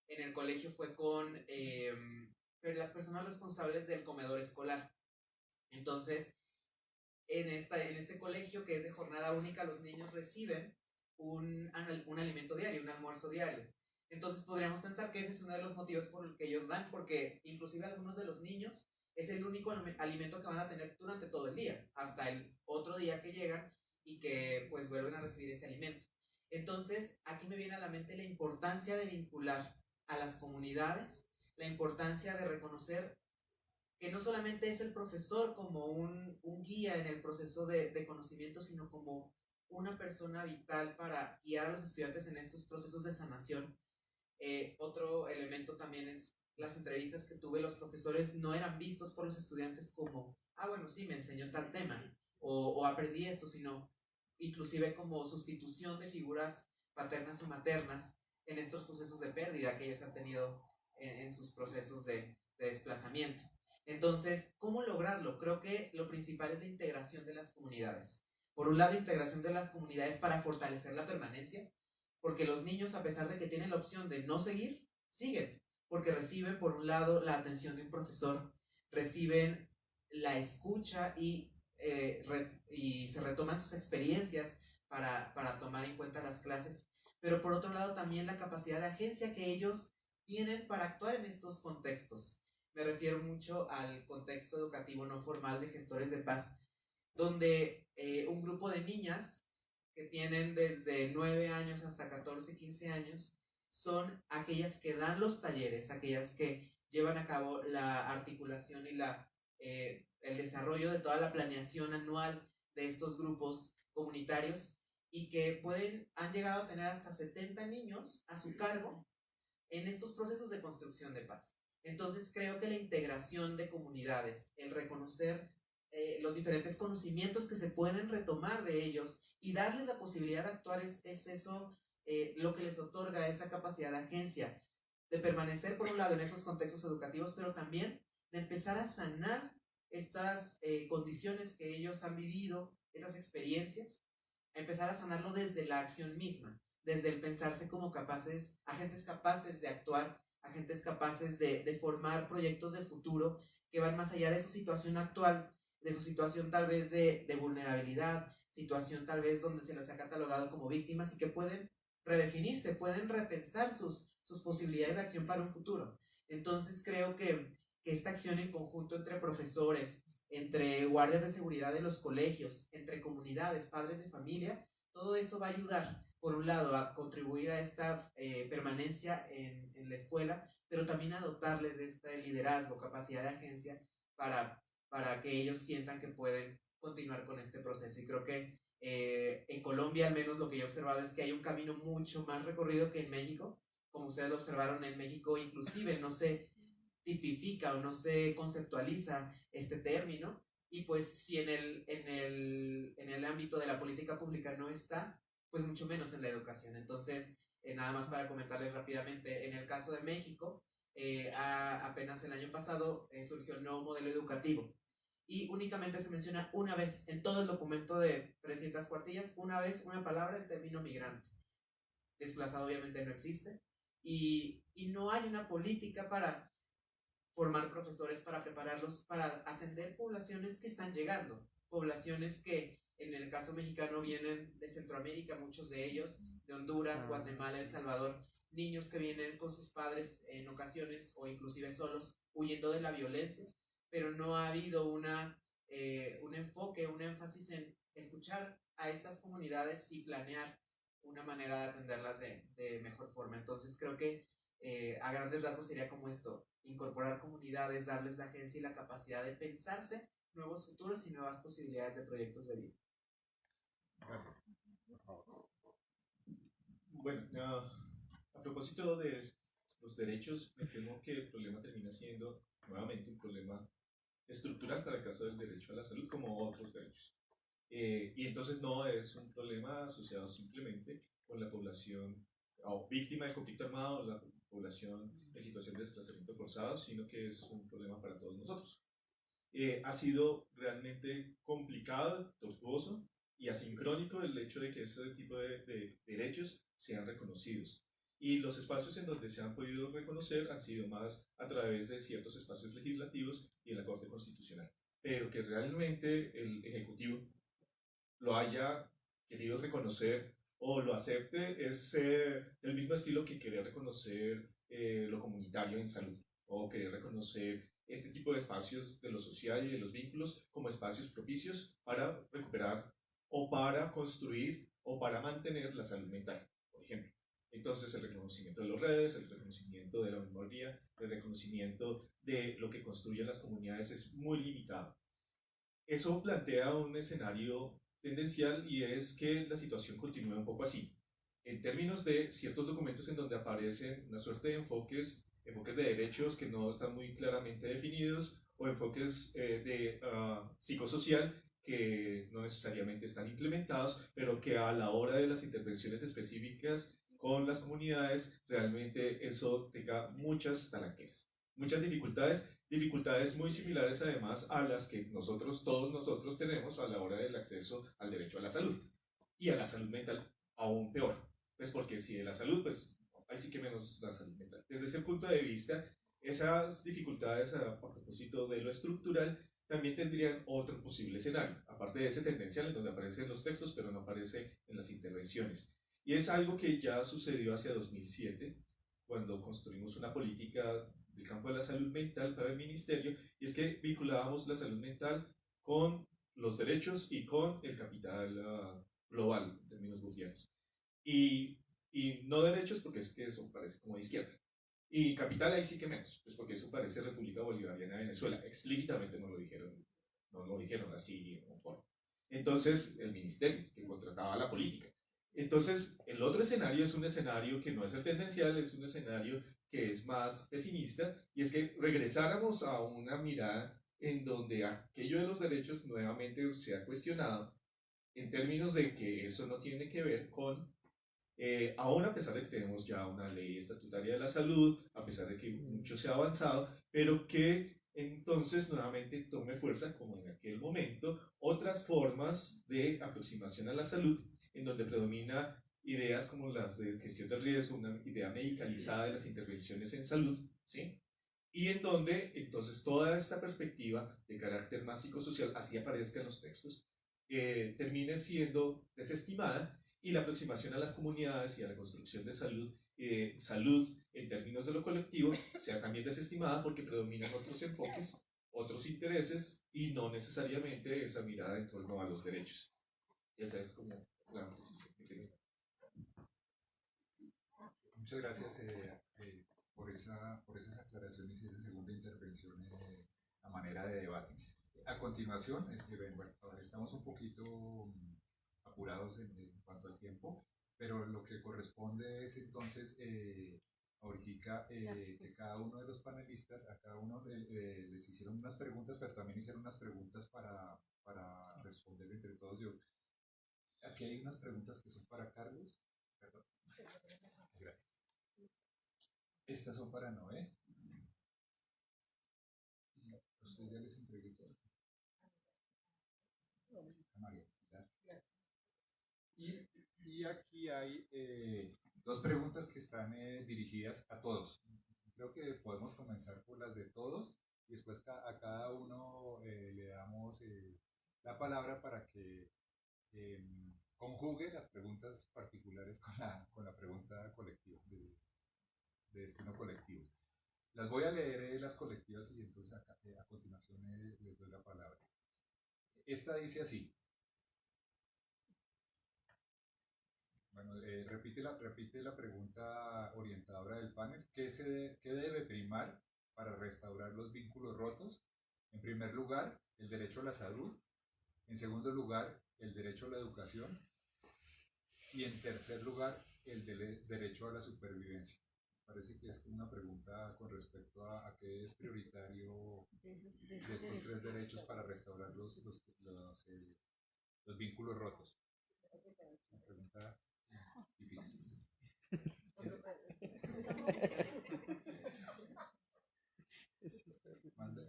en el colegio fue con las personas responsables del comedor escolar. Entonces, en este colegio que es de jornada única, los niños reciben un alimento diario, un almuerzo diario. Entonces podríamos pensar que ese es uno de los motivos por los que ellos van, porque inclusive algunos de los niños es el único alimento que van a tener durante todo el día, hasta el otro día que llegan y que pues vuelven a recibir ese alimento. Entonces aquí me viene a la mente la importancia de vincular a las comunidades, la importancia de reconocer que no solamente es el profesor como un guía en el proceso de conocimiento, sino como una persona vital para guiar a los estudiantes en estos procesos de sanación. Otro elemento también es las entrevistas que tuve. Los profesores no eran vistos por los estudiantes como, bueno, sí, me enseñó tal tema, o aprendí esto, sino inclusive como sustitución de figuras paternas o maternas en estos procesos de pérdida que ellos han tenido en sus procesos de desplazamiento. Entonces, ¿cómo lograrlo? Creo que lo principal es la integración de las comunidades. Por un lado, integración de las comunidades para fortalecer la permanencia, porque los niños, a pesar de que tienen la opción de no seguir, siguen, porque reciben, por un lado, la atención de un profesor, reciben la escucha y se retoman sus experiencias para tomar en cuenta las clases, pero por otro lado también la capacidad de agencia que ellos tienen para actuar en estos contextos. Me refiero mucho al contexto educativo no formal de gestores de paz, donde un grupo de niñas que tienen desde 9 años hasta 14, 15 años, son aquellas que dan los talleres, aquellas que llevan a cabo la articulación y el desarrollo de toda la planeación anual de estos grupos comunitarios, y que han llegado a tener hasta 70 niños a su cargo en estos procesos de construcción de paz. Entonces creo que la integración de comunidades, el reconocer los diferentes conocimientos que se pueden retomar de ellos y darles la posibilidad de actuar, es eso lo que les otorga esa capacidad de agencia, de permanecer por un lado en esos contextos educativos, pero también de empezar a sanar estas condiciones que ellos han vivido, esas experiencias, a empezar a sanarlo desde la acción misma, desde el pensarse como agentes capaces de actuar, agentes capaces de formar proyectos de futuro que van más allá de su situación actual, de su situación tal vez de vulnerabilidad, situación tal vez donde se les ha catalogado como víctimas, y que pueden redefinirse, pueden repensar sus posibilidades de acción para un futuro. Entonces creo que esta acción en conjunto entre profesores, entre guardias de seguridad de los colegios, entre comunidades, padres de familia, todo eso va a ayudar, por un lado, a contribuir a esta permanencia en la escuela, pero también a dotarles de este liderazgo, capacidad de agencia para que ellos sientan que pueden continuar con este proceso. Y creo que en Colombia, al menos lo que yo he observado es que hay un camino mucho más recorrido que en México. Como ustedes lo observaron, en México inclusive no se tipifica o no se conceptualiza este término, y pues si en el ámbito de la política pública no está, pues mucho menos en la educación. Entonces, nada más para comentarles rápidamente, en el caso de México, apenas el año pasado surgió el nuevo modelo educativo, y únicamente se menciona una vez en todo el documento de 300 cuartillas, una vez una palabra, el término migrante. Desplazado obviamente no existe, y no hay una política para formar profesores, para prepararlos para atender poblaciones que están llegando, poblaciones que en el caso mexicano vienen de Centroamérica, muchos de ellos, de Honduras, Guatemala, El Salvador, niños que vienen con sus padres en ocasiones o inclusive solos, huyendo de la violencia, pero no ha habido un enfoque, un énfasis en escuchar a estas comunidades y planear una manera de atenderlas de mejor forma. Entonces creo que a grandes rasgos sería como esto: incorporar comunidades, darles la agencia y la capacidad de pensarse nuevos futuros y nuevas posibilidades de proyectos de vida. Gracias. Bueno, a propósito de los derechos, me temo que el problema termina siendo nuevamente un problema estructural para el caso del derecho a la salud, como otros derechos. Y entonces no es un problema asociado simplemente con la población o víctima del conflicto armado, la población en situación de desplazamiento forzado, sino que es un problema para todos nosotros. Ha sido realmente complicado, tortuoso y asincrónico el hecho de que ese tipo de derechos sean reconocidos. Y los espacios en donde se han podido reconocer han sido más a través de ciertos espacios legislativos y en la Corte Constitucional. Pero que realmente el Ejecutivo lo haya querido reconocer o lo acepte es del mismo estilo que querer reconocer lo comunitario en salud, o querer reconocer este tipo de espacios de lo social y de los vínculos como espacios propicios para recuperar o para construir o para mantener la salud mental, por ejemplo. Entonces el reconocimiento de las redes, el reconocimiento de la memoria, el reconocimiento de lo que construyen las comunidades es muy limitado. Eso plantea un escenario tendencial, y es que la situación continúa un poco así. En términos de ciertos documentos en donde aparecen una suerte de enfoques de derechos que no están muy claramente definidos, o enfoques psicosocial que no necesariamente están implementados, pero que a la hora de las intervenciones específicas con las comunidades, realmente eso tenga muchas talanqueras, muchas dificultades muy similares además a las que todos nosotros tenemos a la hora del acceso al derecho a la salud, y a la salud mental aún peor, pues porque si de la salud, pues ahí sí que menos la salud mental. Desde ese punto de vista, esas dificultades a propósito de lo estructural también tendrían otro posible escenario, aparte de ese tendencial en donde aparecen los textos pero no aparece en las intervenciones. Y es algo que ya sucedió hacia 2007, cuando construimos una política del campo de la salud mental para el ministerio, y es que vinculábamos la salud mental con los derechos y con el capital global, en términos burdianos. Y no derechos, porque es que eso parece como de izquierda. Y capital ahí sí que menos, pues porque eso parece República Bolivariana de Venezuela. Explícitamente no lo dijeron así en forma. Entonces, el ministerio que contrataba la política. Entonces, el otro escenario es un escenario que no es el tendencial, es un escenario que es más pesimista, y es que regresáramos a una mirada en donde aquello de los derechos nuevamente sea cuestionado, en términos de que eso no tiene que ver con, aún a pesar de que tenemos ya una ley estatutaria de la salud, a pesar de que mucho se ha avanzado, pero que entonces nuevamente tome fuerza, como en aquel momento, otras formas de aproximación a la salud, en donde predomina ideas como las de gestión del riesgo, una idea medicalizada de las intervenciones en salud, ¿sí? Y en donde entonces toda esta perspectiva de carácter más psicosocial, así aparezca en los textos, termine siendo desestimada, y la aproximación a las comunidades y a la construcción de salud en términos de lo colectivo sea también desestimada, porque predominan otros enfoques, otros intereses, y no necesariamente esa mirada en torno a los derechos. esa es como la precisión que tiene. Muchas gracias por esas aclaraciones y esa segunda intervención a manera de debate. A continuación, bueno, ahora estamos un poquito apurados en cuanto al tiempo, pero lo que corresponde es entonces, ahorita que cada uno de los panelistas, a cada uno les hicieron unas preguntas, pero también hicieron unas preguntas para responder entre todos. Aquí hay unas preguntas que son para Carlos. Perdón. Gracias. Estas son para Noé. Usted ya les entregué todo. A María. Y aquí hay dos preguntas que están dirigidas a todos. Creo que podemos comenzar por las de todos y después a cada uno le damos la palabra para que conjugue las preguntas particulares con la pregunta colectiva, de destino colectivo. Las voy a leer las colectivas y entonces a continuación les doy la palabra. Esta dice así. Bueno, repite la pregunta orientadora del panel. ¿Qué debe primar para restaurar los vínculos rotos? En primer lugar, el derecho a la salud. En segundo lugar, el derecho a la educación. Y en tercer lugar, el derecho a la supervivencia. Parece que es una pregunta con respecto a qué es prioritario de estos tres derechos para restaurar los vínculos rotos. Una pregunta difícil.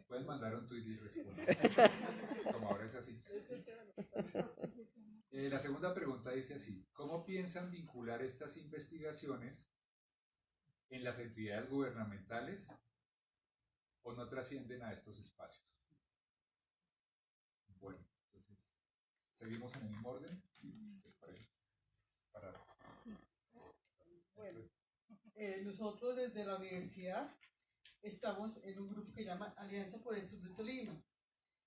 Pueden mandar un tweet y responder. Como ahora es así. La segunda pregunta dice así: ¿cómo piensan vincular estas investigaciones en las entidades gubernamentales o no trascienden a estos espacios? Bueno, entonces, seguimos en el mismo orden, si les parece. Bueno, nosotros desde la universidad estamos en un grupo que llama Alianza por el Sur de Tolima.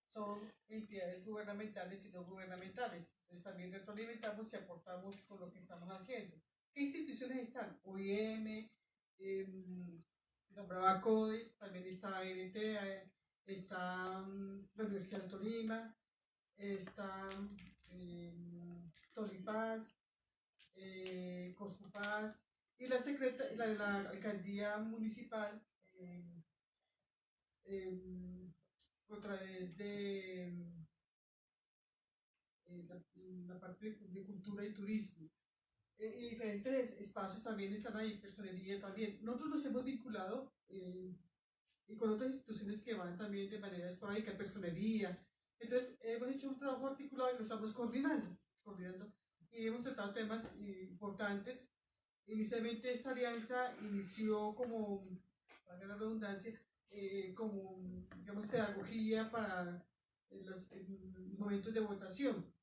Son entidades gubernamentales y no gubernamentales. Entonces también retroalimentamos y aportamos con lo que estamos haciendo. ¿Qué instituciones están? OIM, nombraba CODES, también está NT, está la Universidad de Tolima, está Tolipaz, Cosupaz y la alcaldía municipal a través de la parte de cultura y turismo. Y diferentes espacios también están ahí, personería también. Nosotros nos hemos vinculado y con otras instituciones que van también de manera esporádica, personería. Entonces, hemos hecho un trabajo articulado y lo estamos coordinando y hemos tratado temas importantes. Inicialmente esta alianza inició como, para la redundancia, como, digamos, pedagogía para los momentos de votación,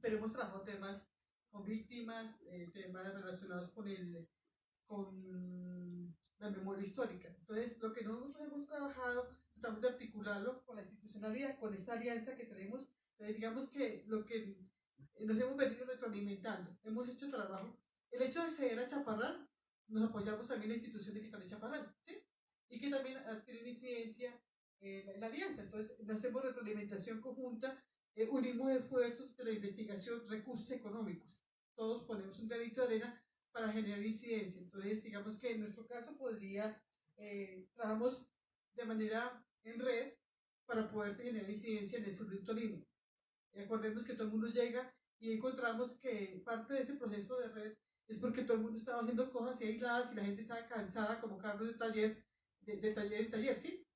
pero hemos trabajado temas con víctimas, temas relacionados con la memoria histórica. Entonces, lo que nosotros hemos trabajado, tratamos de articularlo con la institucionalidad, con esta alianza que tenemos. Digamos que lo que nos hemos venido retroalimentando, hemos hecho trabajo. El hecho de ser a Chaparral, nos apoyamos también en la institución de que están en Chaparral, ¿sí? Y que también tienen incidencia en la alianza. Entonces, hacemos retroalimentación conjunta, unimos esfuerzos de la investigación, recursos económicos. Todos ponemos un granito de arena para generar incidencia. Entonces, digamos que en nuestro caso trabajamos de manera en red para poder generar incidencia en el sur del Tolima. Acordemos que todo el mundo llega y encontramos que parte de ese proceso de red es porque todo el mundo estaba haciendo cosas aisladas y la gente estaba cansada, como Carlos, de taller en taller, ¿sí?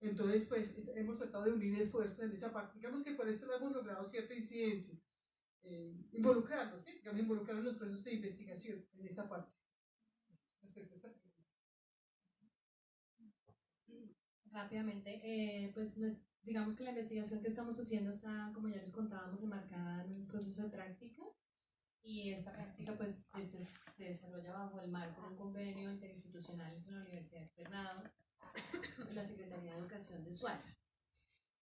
Entonces, pues, hemos tratado de unir esfuerzos en esa parte. Digamos que por esto hemos logrado cierta incidencia. Involucrarnos, ¿sí? Digamos, involucrarnos en los procesos de investigación en esta parte. Respecto a esta pregunta. Rápidamente, pues digamos que la investigación que estamos haciendo está, como ya les contábamos, enmarcada en un proceso de práctica, y esta práctica pues se desarrolla bajo el marco de un convenio interinstitucional entre la Universidad de Externado y la Secretaría de Educación de Soacha.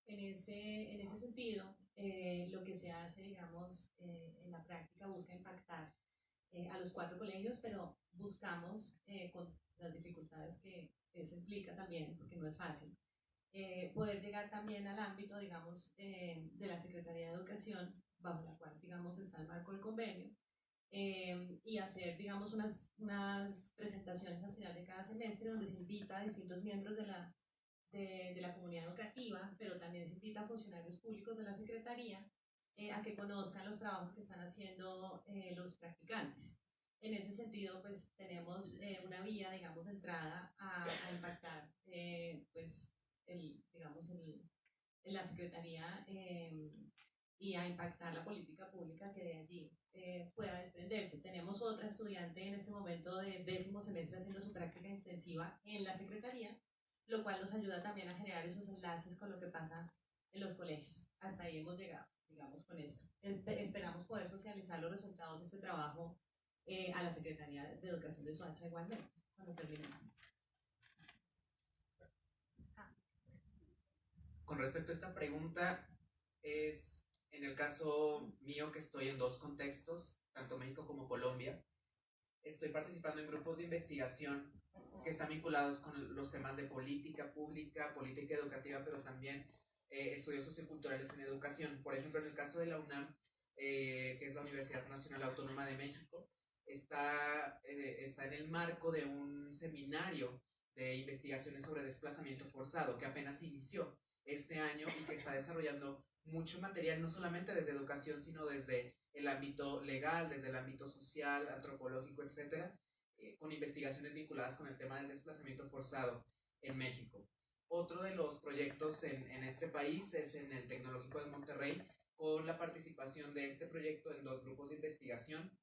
En ese sentido, lo que se hace, digamos, en la práctica busca impactar a los 4 colegios, pero buscamos, con las dificultades que eso implica también, porque no es fácil, poder llegar también al ámbito, digamos, de la Secretaría de Educación, bajo la cual, digamos, está el marco del convenio, y hacer, digamos, unas presentaciones al final de cada semestre donde se invita a distintos miembros de la comunidad educativa, pero también se invita a funcionarios públicos de la Secretaría a que conozcan los trabajos que están haciendo los practicantes. En ese sentido, pues tenemos una vía, digamos, de entrada a impactar, pues, digamos, en la Secretaría y a impactar la política pública que de allí pueda desprenderse. Tenemos otra estudiante en este momento de 10º semestre haciendo su práctica intensiva en la Secretaría, lo cual nos ayuda también a generar esos enlaces con lo que pasa en los colegios. Hasta ahí hemos llegado, digamos, con esto. Esperamos poder socializar los resultados de este trabajo a la Secretaría de Educación de Soacha igualmente, cuando terminemos. Con respecto a esta pregunta, es en el caso mío que estoy en 2 contextos, tanto México como Colombia. Estoy participando en grupos de investigación que están vinculados con los temas de política pública, política educativa, pero también estudios socioculturales en educación. Por ejemplo, en el caso de la UNAM, que es la Universidad Nacional Autónoma de México, está en el marco de un seminario de investigaciones sobre desplazamiento forzado que apenas inició este año y que está desarrollando mucho material, no solamente desde educación, sino desde el ámbito legal, desde el ámbito social, antropológico, etcétera, con investigaciones vinculadas con el tema del desplazamiento forzado en México. Otro de los proyectos en este país es en el Tecnológico de Monterrey, con la participación de este proyecto en 2 grupos de investigación.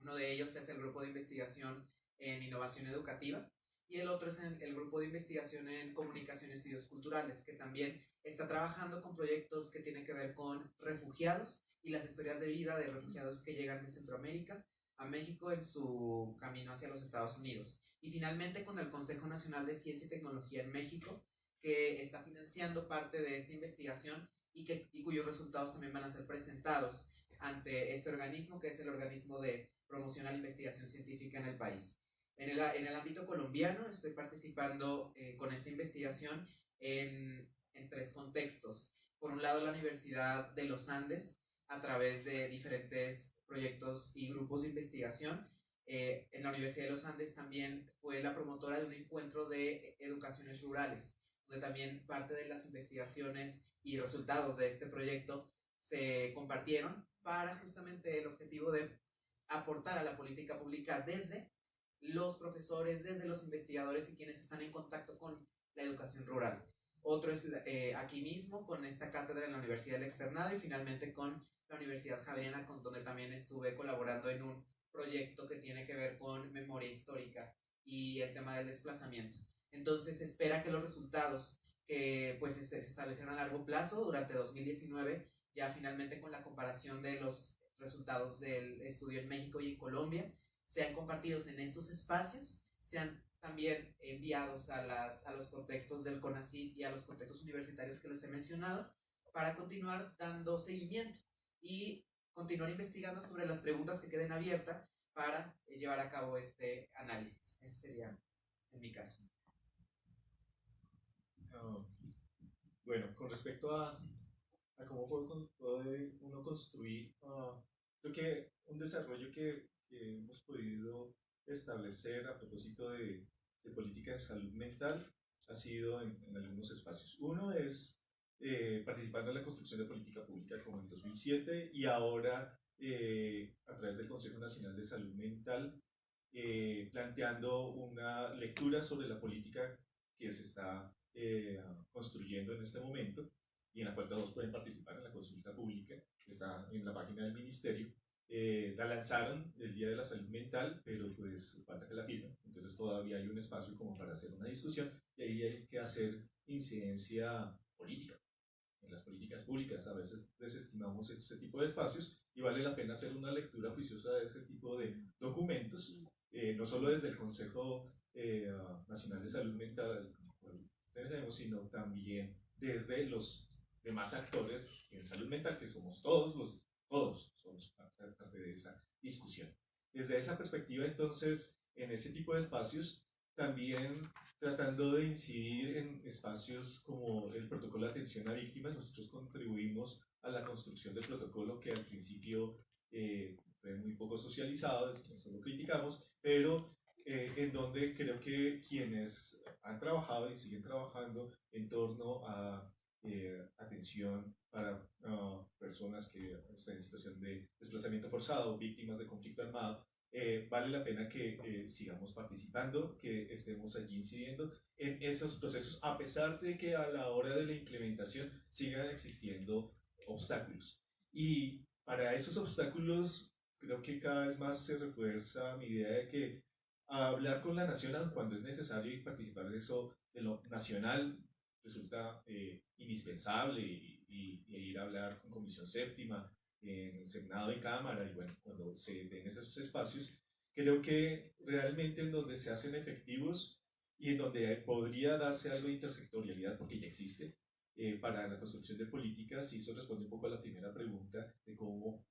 Uno de ellos es el grupo de investigación en innovación educativa y el otro es el grupo de investigación en comunicación y estudios culturales, que también está trabajando con proyectos que tienen que ver con refugiados y las historias de vida de refugiados que llegan de Centroamérica a México en su camino hacia los Estados Unidos. Y finalmente con el Consejo Nacional de Ciencia y Tecnología en México, que está financiando parte de esta investigación y cuyos resultados también van a ser presentados ante este organismo, que es el organismo de promoción a la investigación científica en el país. En el ámbito colombiano estoy participando con esta investigación en 3 contextos. Por un lado, la Universidad de los Andes, a través de diferentes proyectos y grupos de investigación. En la Universidad de los Andes también fue la promotora de un encuentro de educaciones rurales, donde también parte de las investigaciones y resultados de este proyecto se compartieron para justamente el objetivo de aportar a la política pública desde los profesores, desde los investigadores y quienes están en contacto con la educación rural. Otro es aquí mismo, con esta cátedra en la Universidad del Externado y finalmente con la Universidad Javeriana, con donde también estuve colaborando en un proyecto que tiene que ver con memoria histórica y el tema del desplazamiento. Entonces se espera que los resultados que pues se establecieron a largo plazo durante 2019, ya finalmente con la comparación de los resultados del estudio en México y en Colombia, sean compartidos en estos espacios, sean también enviados a los contextos del CONACYT y a los contextos universitarios que les he mencionado, para continuar dando seguimiento y continuar investigando sobre las preguntas que queden abiertas para llevar a cabo este análisis. Ese sería en mi caso. Bueno, con respecto a cómo puede uno construir, creo que un desarrollo que hemos podido establecer a propósito de política de salud mental ha sido en algunos espacios. Uno es participando en la construcción de política pública como en 2007 y ahora a través del Consejo Nacional de Salud Mental planteando una lectura sobre la política que se está construyendo en este momento y en la cual todos pueden participar en la consulta pública que está en la página del ministerio. La lanzaron el Día de la Salud Mental, pero pues falta que la firmen, entonces todavía hay un espacio como para hacer una discusión y ahí hay que hacer incidencia política en las políticas públicas. A veces desestimamos este tipo de espacios y vale la pena hacer una lectura juiciosa de ese tipo de documentos, no solo desde el Consejo Nacional de Salud Mental, como ustedes sabemos, sino también desde los demás actores en salud mental, que somos todos somos parte de esa discusión. Desde esa perspectiva, entonces, en ese tipo de espacios, también tratando de incidir en espacios como el protocolo de atención a víctimas, nosotros contribuimos a la construcción del protocolo que al principio fue muy poco socializado, eso lo criticamos, pero en donde creo que quienes han trabajado y siguen trabajando en torno a atención para personas que están en situación de desplazamiento forzado, víctimas de conflicto armado, vale la pena que sigamos participando, que estemos allí incidiendo en esos procesos, a pesar de que a la hora de la implementación sigan existiendo obstáculos. Y para esos obstáculos, creo que cada vez más se refuerza mi idea de que hablar con la nación cuando es necesario y participar en eso de lo nacional resulta indispensable y ir a hablar con Comisión Séptima, en el Senado y Cámara, y bueno, cuando se den esos espacios, creo que realmente en donde se hacen efectivos y en donde podría darse algo de intersectorialidad, porque ya existe, para la construcción de políticas, y eso responde un poco a la primera pregunta de cómo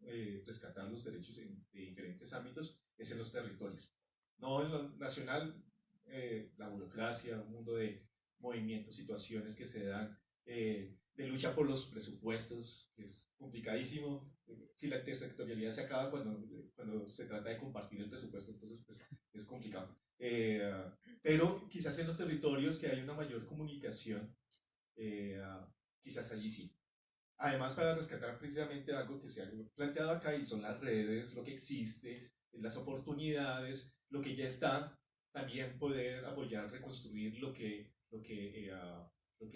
rescatar los derechos de diferentes ámbitos, es en los territorios. No en lo nacional, la burocracia, un mundo de movimientos, situaciones que se dan, de lucha por los presupuestos, que es complicadísimo. Si la intersectorialidad se acaba cuando se trata de compartir el presupuesto, entonces pues, es complicado. Pero quizás en los territorios que hay una mayor comunicación, quizás allí sí. Además, para rescatar precisamente algo que se ha planteado acá, y son las redes, lo que existe, las oportunidades, lo que ya está, también poder apoyar, reconstruir lo que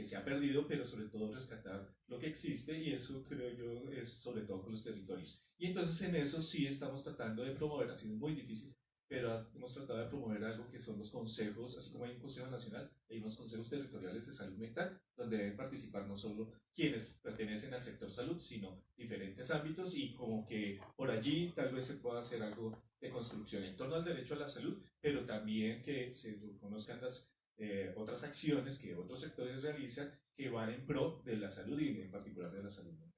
se ha perdido, pero sobre todo rescatar lo que existe, y eso creo yo es sobre todo con los territorios. Y entonces en eso sí estamos tratando de promover, ha sido muy difícil, pero hemos tratado de promover algo que son los consejos, así como hay un consejo nacional, hay unos consejos territoriales de salud mental, donde deben participar no solo quienes pertenecen al sector salud, sino diferentes ámbitos, y como que por allí tal vez se pueda hacer algo de construcción en torno al derecho a la salud, pero también que se reconozcan las otras acciones que otros sectores realizan que van en pro de la salud y en particular de la salud mental.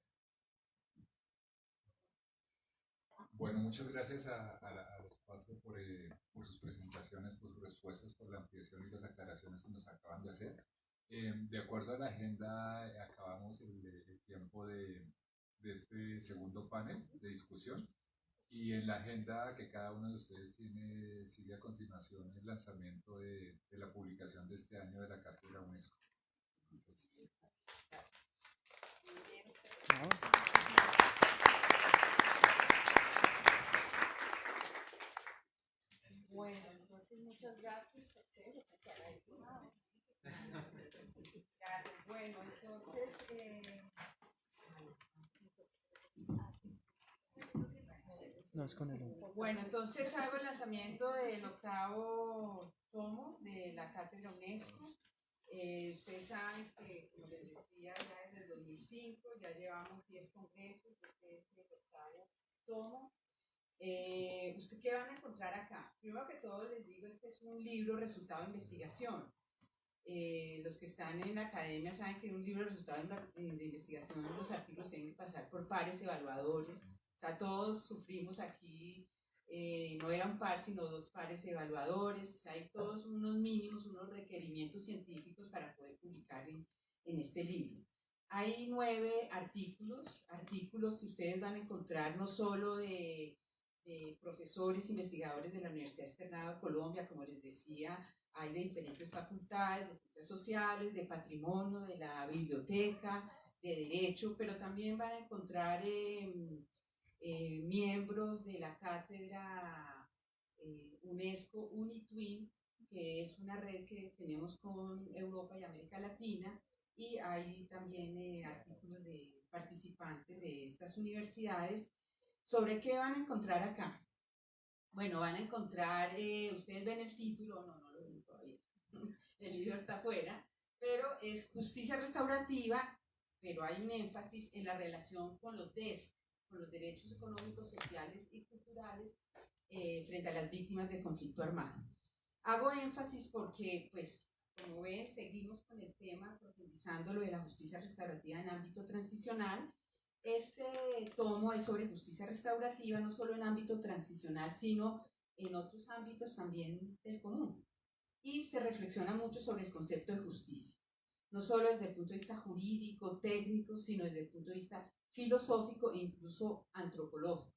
Bueno, muchas gracias a los cuatro por sus presentaciones, por sus respuestas, por la ampliación y las aclaraciones que nos acaban de hacer. De acuerdo a la agenda, acabamos el tiempo de este segundo panel de discusión, y en la agenda que cada uno de ustedes tiene sigue a continuación el lanzamiento de la publicación de este año de la Cátedra UNESCO. Entonces, bueno, entonces muchas gracias a ustedes. Gracias. Bueno, entonces no es con el otro. bueno, entonces hago el lanzamiento del 8º tomo de la Cátedra UNESCO. Ustedes saben que, como les decía, ya desde el 2005 ya llevamos 10 congresos, este es el 8º tomo. ¿Usted qué van a encontrar acá? Primero que todo les digo, este es un libro resultado de investigación. Los que están en la academia saben que un libro de resultado de investigación, los artículos tienen que pasar por pares evaluadores. O sea, todos sufrimos aquí, no era un par, sino 2 pares evaluadores. O sea, hay todos unos mínimos, unos requerimientos científicos para poder publicar en este libro. Hay 9 artículos que ustedes van a encontrar no solo de profesores, investigadores de la Universidad Externado de Colombia, como les decía, hay de diferentes facultades, de ciencias sociales, de patrimonio, de la biblioteca, de derecho, pero también van a encontrar miembros de la cátedra UNESCO UNITWIN, que es una red que tenemos con Europa y América Latina, y hay también artículos de participantes de estas universidades. ¿Sobre qué van a encontrar acá? Bueno, van a encontrar, ustedes ven el título, no lo ven todavía, el libro está afuera, pero es justicia restaurativa, pero hay un énfasis en la relación con los DES, con los derechos económicos, sociales y culturales frente a las víctimas de conflicto armado. Hago énfasis porque, pues, como ven, seguimos con el tema, profundizando lo de la justicia restaurativa en ámbito transicional. Este tomo es sobre justicia restaurativa, no solo en ámbito transicional, sino en otros ámbitos también del común. Y se reflexiona mucho sobre el concepto de justicia, no solo desde el punto de vista jurídico, técnico, sino desde el punto de vista filosófico e incluso antropológico.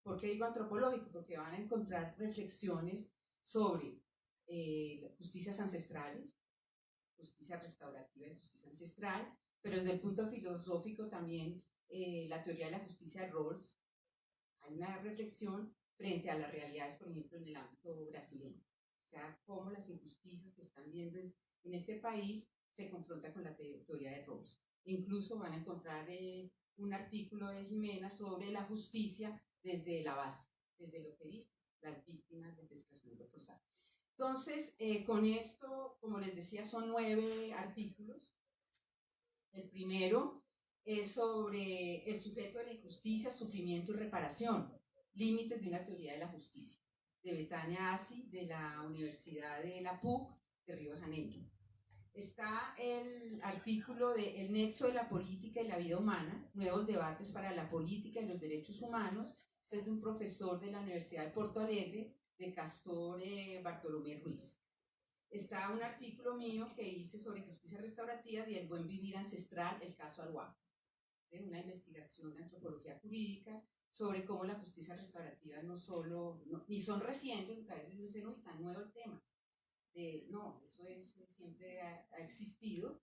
¿Por qué digo antropológico? Porque van a encontrar reflexiones sobre justicias ancestrales, justicia restaurativa y justicia ancestral, pero desde el punto filosófico también la teoría de la justicia de Rawls. Hay una reflexión frente a las realidades, por ejemplo, en el ámbito brasileño. O sea, cómo las injusticias que están viendo en este país se confrontan con la teoría de Rawls. Incluso van a encontrar un artículo de Jimena sobre la justicia desde la base, desde lo que dice las víctimas del desplazamiento forzado. Entonces, con esto, como les decía, son 9 artículos. El primero es sobre el sujeto de la injusticia, sufrimiento y reparación, límites de una teoría de la justicia, de Betania Assi, de la Universidad de la PUC de Río de Janeiro. Está el artículo de El nexo de la política y la vida humana, nuevos debates para la política y los derechos humanos. Este es de un profesor de la Universidad de Porto Alegre, de Castor Bartolomé Ruiz. Está un artículo mío que hice sobre justicia restaurativa y el buen vivir ancestral, el caso Arhuaco, una investigación de antropología jurídica sobre cómo la justicia restaurativa no solo, ni son recientes, porque a veces dicen, uy, tan nuevo el tema. No, eso siempre ha existido.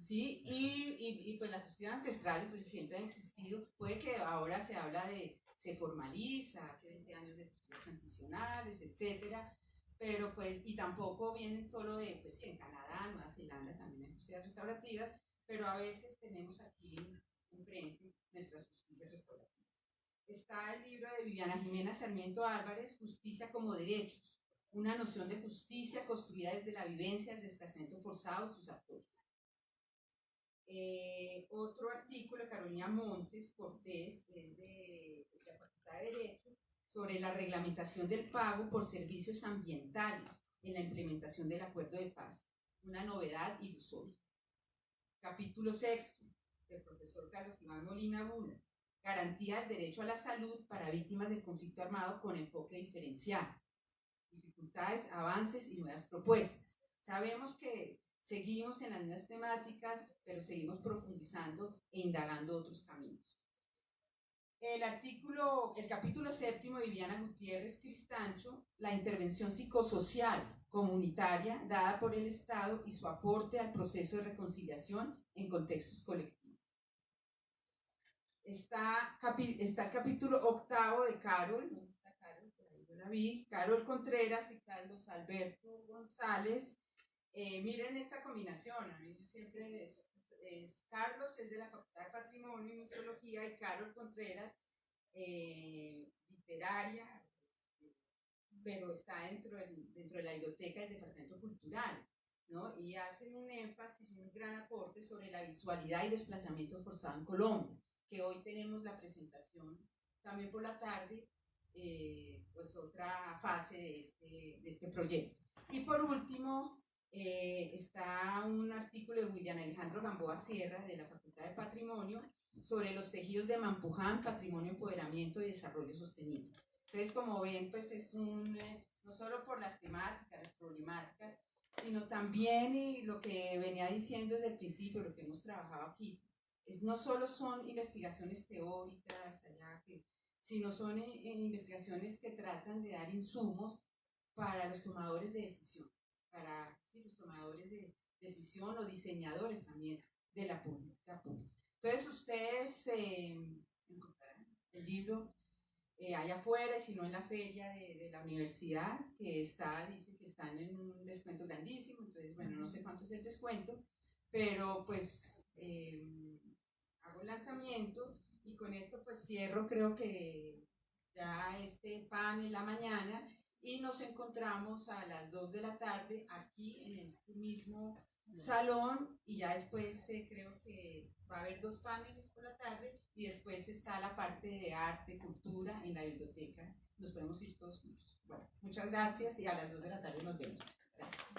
Sí, y pues la justicia ancestral pues siempre ha existido. Puede que ahora se habla se formaliza, hace 20 años de justicias transicionales, etcétera, pero pues, y tampoco vienen solo de, pues sí, en Canadá, Nueva Zelanda también hay justicias restaurativas, pero a veces tenemos aquí enfrente nuestras justicias restaurativas. Está el libro de Viviana Jimena Sarmiento Álvarez, Justicia como Derechos, una noción de justicia construida desde la vivencia del desplazamiento forzado y sus actores. Otro artículo de Carolina Montes Cortés, de la Facultad de Derecho, sobre la reglamentación del pago por servicios ambientales en la implementación del acuerdo de paz, una novedad ilusoria. Capítulo 6, del profesor Carlos Iván Molina Bula, garantía del derecho a la salud para víctimas del conflicto armado con enfoque diferencial, dificultades, avances y nuevas propuestas. Sabemos que seguimos en las mismas temáticas, pero seguimos profundizando e indagando otros caminos. El capítulo 7, Viviana Gutiérrez Cristancho, la intervención psicosocial comunitaria dada por el Estado y su aporte al proceso de reconciliación en contextos colectivos. Está el capítulo 8 de Carol, ¿dónde está Carol? Por ahí yo la vi, Carol Contreras y Carlos Alberto González. Miren esta combinación, a mí siempre Carlos es de la Facultad de Patrimonio y Museología y Carol Contreras, literaria, pero está dentro de la biblioteca del Departamento Cultural, ¿no? Y hacen un énfasis, un gran aporte sobre la visualidad y desplazamiento forzado en Colombia, que hoy tenemos la presentación también por la tarde, pues otra fase de este proyecto. Y por último, está un artículo de William Alejandro Gamboa Sierra de la Facultad de Patrimonio sobre los tejidos de Mampuján, patrimonio, empoderamiento y desarrollo sostenible. Entonces, como ven, pues es no solo por las temáticas, las problemáticas, sino también, y lo que venía diciendo desde el principio, lo que hemos trabajado aquí, no solo son investigaciones teóricas, sino son investigaciones que tratan de dar insumos para los tomadores de decisión, para los tomadores de decisión o diseñadores también de la política pública. Entonces ustedes encontrarán el libro allá afuera, si no en la feria de la universidad, que dice que están en un descuento grandísimo, entonces bueno, no sé cuánto es el descuento, pero pues hago el lanzamiento y con esto pues cierro, creo que ya este panel en la mañana, y nos encontramos a las 2 de la tarde aquí en este mismo salón, y ya después creo que va a haber 2 paneles por la tarde y después está la parte de arte, cultura en la biblioteca. Nos podemos ir todos juntos. Bueno, muchas gracias y a las 2 de la tarde nos vemos. Gracias.